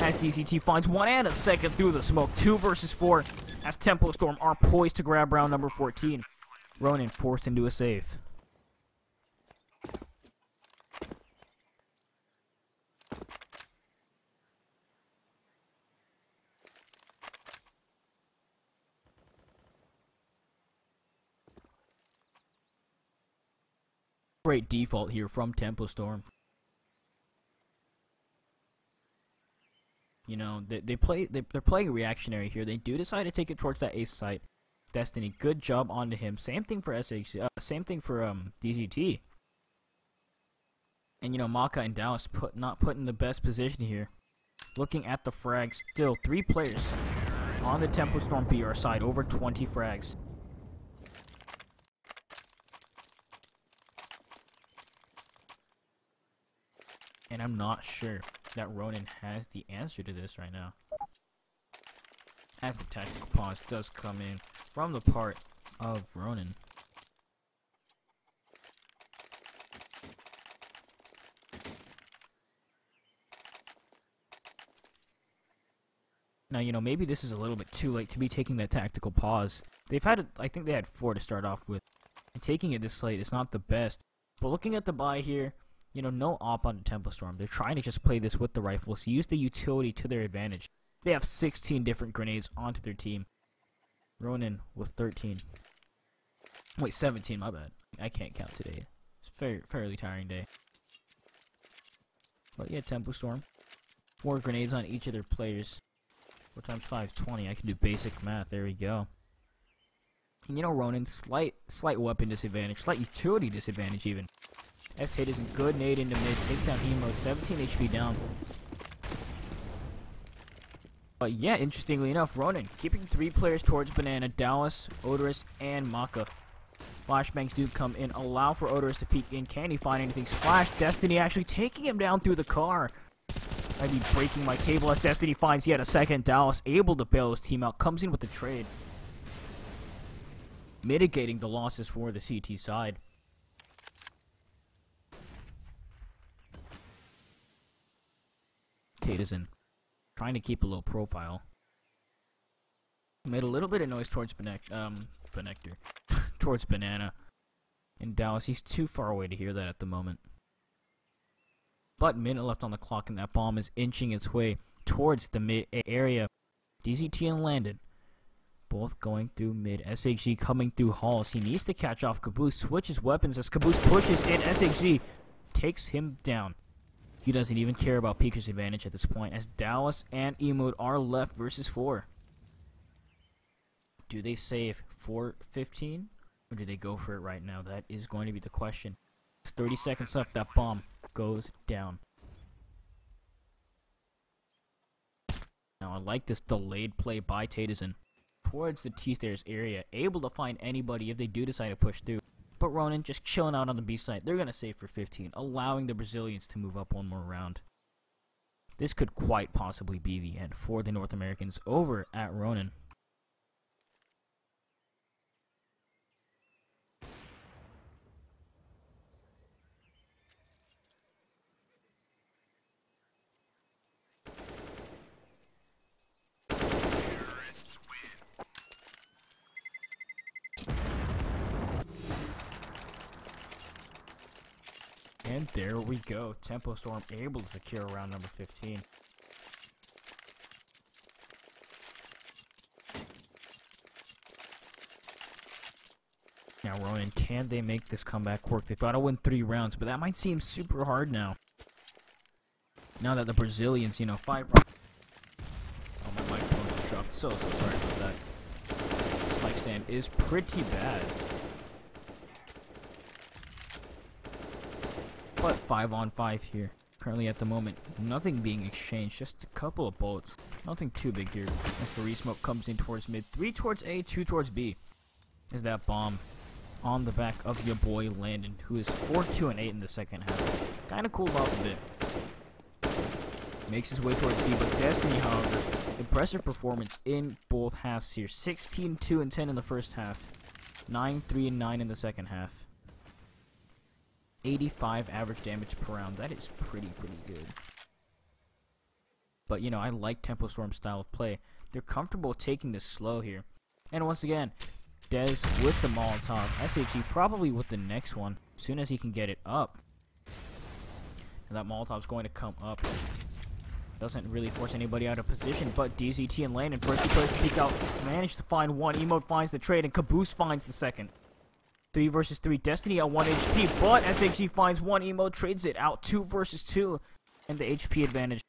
as DCT finds 1 and a second through the smoke. 2 versus 4, as Tempo Storm are poised to grab round number 14. Ronin forced into a save. Great default here from Tempo Storm. You know, they're playing reactionary here. They do decide to take it towards that ace site. Destiny, good job onto him. Same thing for same thing for DZT. And you know, Maka and Dallas not put in the best position here. Looking at the frags, still 3 players on the Tempo Storm BR side, over 20 frags. And I'm not sure that Ronin has the answer to this right now. As the tactical pause does come in from the part of Ronin. Now, you know, maybe this is a little bit too late to be taking that tactical pause. They've had, I think they had 4 to start off with. And taking it this late is not the best. But looking at the buy here, you know, no op on the Tempo Storm. They're trying to just play this with the rifles, use the utility to their advantage. They have 16 different grenades onto their team. Ronin with 13. Wait, 17, my bad. I can't count today. It's a fairly tiring day. But yeah, Tempo Storm. 4 grenades on each of their players. 4 times 5, 20. I can do basic math. There we go. And you know, Ronin, slight weapon disadvantage, slight utility disadvantage even. S-Tate is a good nade into mid, takes down Emode, 17 HP down. But yeah, interestingly enough, Ronin keeping 3 players towards Banana, Dallas, Odorous, and Maka. Flashbangs do come in, allow for Odorous to peek in. Can he find anything? Splash, Destiny actually taking him down through the car. I'd be breaking my table as Destiny finds yet a second. Dallas able to bail his team out, comes in with the trade. Mitigating the losses for the CT side. Tate is in. Trying to keep a low profile. Made a little bit of noise towards towards Banana. And Dallas, he's too far away to hear that at the moment. But minute left on the clock and that bomb is inching its way towards the mid area. DZT and Landon both going through mid. SHG coming through halls. He needs to catch off Caboose. Switches weapons as Caboose pushes in. SHG takes him down. He doesn't even care about Pika's advantage at this point, as Dallas and Emote are left versus 4. Do they save 4-15? Or do they go for it right now? That is going to be the question. There's 30 seconds left. That bomb goes down. Now I like this delayed play by Taytazin towards the T-stairs area, able to find anybody if they do decide to push through. But Ronin just chilling out on the B side. They're going to save for 15, allowing the Brazilians to move up one more round. This could quite possibly be the end for the North Americans over at Ronin. And there we go. Tempo Storm able to secure round number 15. Now Ronin, can they make this comeback work? They've got to win 3 rounds, but that might seem super hard now. Now that the Brazilians, 5 rounds. Oh, my microphone just dropped. So sorry about that. This mic stand is pretty bad. But 5-on-5 here. Currently at the moment, nothing being exchanged, just a couple of bullets. Nothing too big here. As the resmoke comes in towards mid, 3 towards A, 2 towards B. Is that bomb on the back of your boy Landon, who is 4-2-8 in the second half. Kinda cooled off a bit. Makes his way towards B, but Destiny, however, impressive performance in both halves here. 16-2-10 in the first half. 9-3-9 in the second half. 85 average damage per round. That is pretty good. But, I like Tempo Storm's style of play. They're comfortable taking this slow here. And once again, Dez with the Molotov. SHE probably with the next one, as soon as he can get it up. And that Molotov's going to come up. Doesn't really force anybody out of position, but DZT and Landon, first he plays to peek out, managed to find one. Emote finds the trade, and Caboose finds the second. 3 versus 3, Destiny at 1 HP, but SHG finds one. Emote trades it out, 2 versus 2, and the HP advantage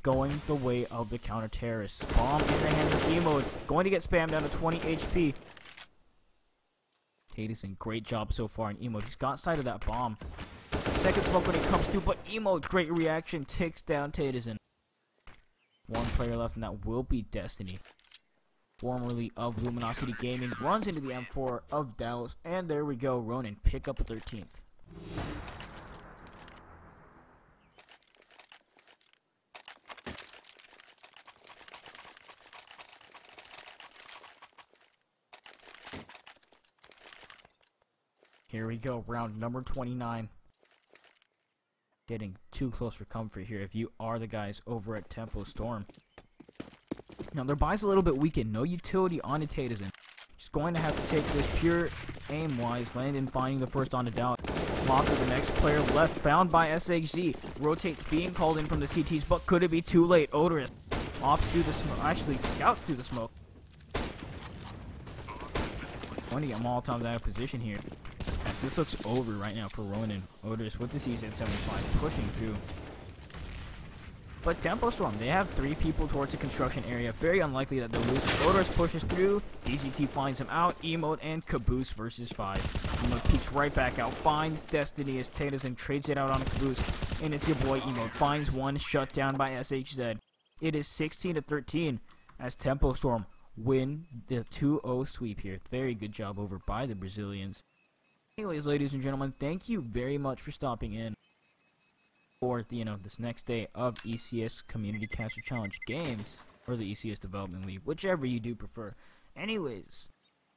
going the way of the counter-terrorists. Bomb in the hands of Emote, going to get spammed down to 20 HP. Taytazin, great job so far in Emote. He's got sight of that bomb. Second smoke when it comes through, but Emote, great reaction, takes down Taytazin. 1 player left, and that will be Destiny, formerly of Luminosity Gaming, runs into the M4 of Dallas, and there we go. Ronin pick up a 13th. Here we go, round number 29. Getting too close for comfort here if you are the guys over at Tempo Storm. Now, their buy's a little bit weakened. No utility on Taytazin. He's going to have to take this pure aim-wise. Landon finding the first on the Dallas. Mocker, the next player left, found by SHZ. Rotates, being called in from the CTs, but could it be too late? Odorous opts through the smoke. Actually, scouts through the smoke. Going to get Molotov out of position here. As this looks over right now for Ronin. Odorous with the CZ75 pushing through. But Tempo Storm, they have 3 people towards the construction area. Very unlikely that they'll lose. Odorous pushes through. DZT finds him out. Emote and Caboose versus 5. Emote peeks right back out. Finds Destiny as Taytazin trades it out on Caboose. And it's your boy Emote. Finds one, shut down by SHZ. It is 16-13 as Tempo Storm win the 2-0 sweep here. Very good job over by the Brazilians. Anyways, ladies and gentlemen, thank you very much for stopping in for this next day of ECS Community Caster Challenge games, or the ECS Development League, whichever you do prefer. Anyways,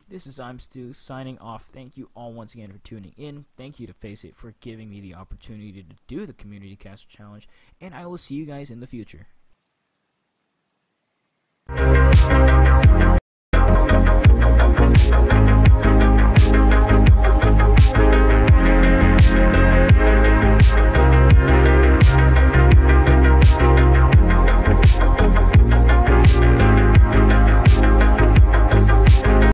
this is I'm Stu signing off. Thank you all once again for tuning in. Thank you to Face It for giving me the opportunity to do the Community Caster Challenge, and I will see you guys in the future.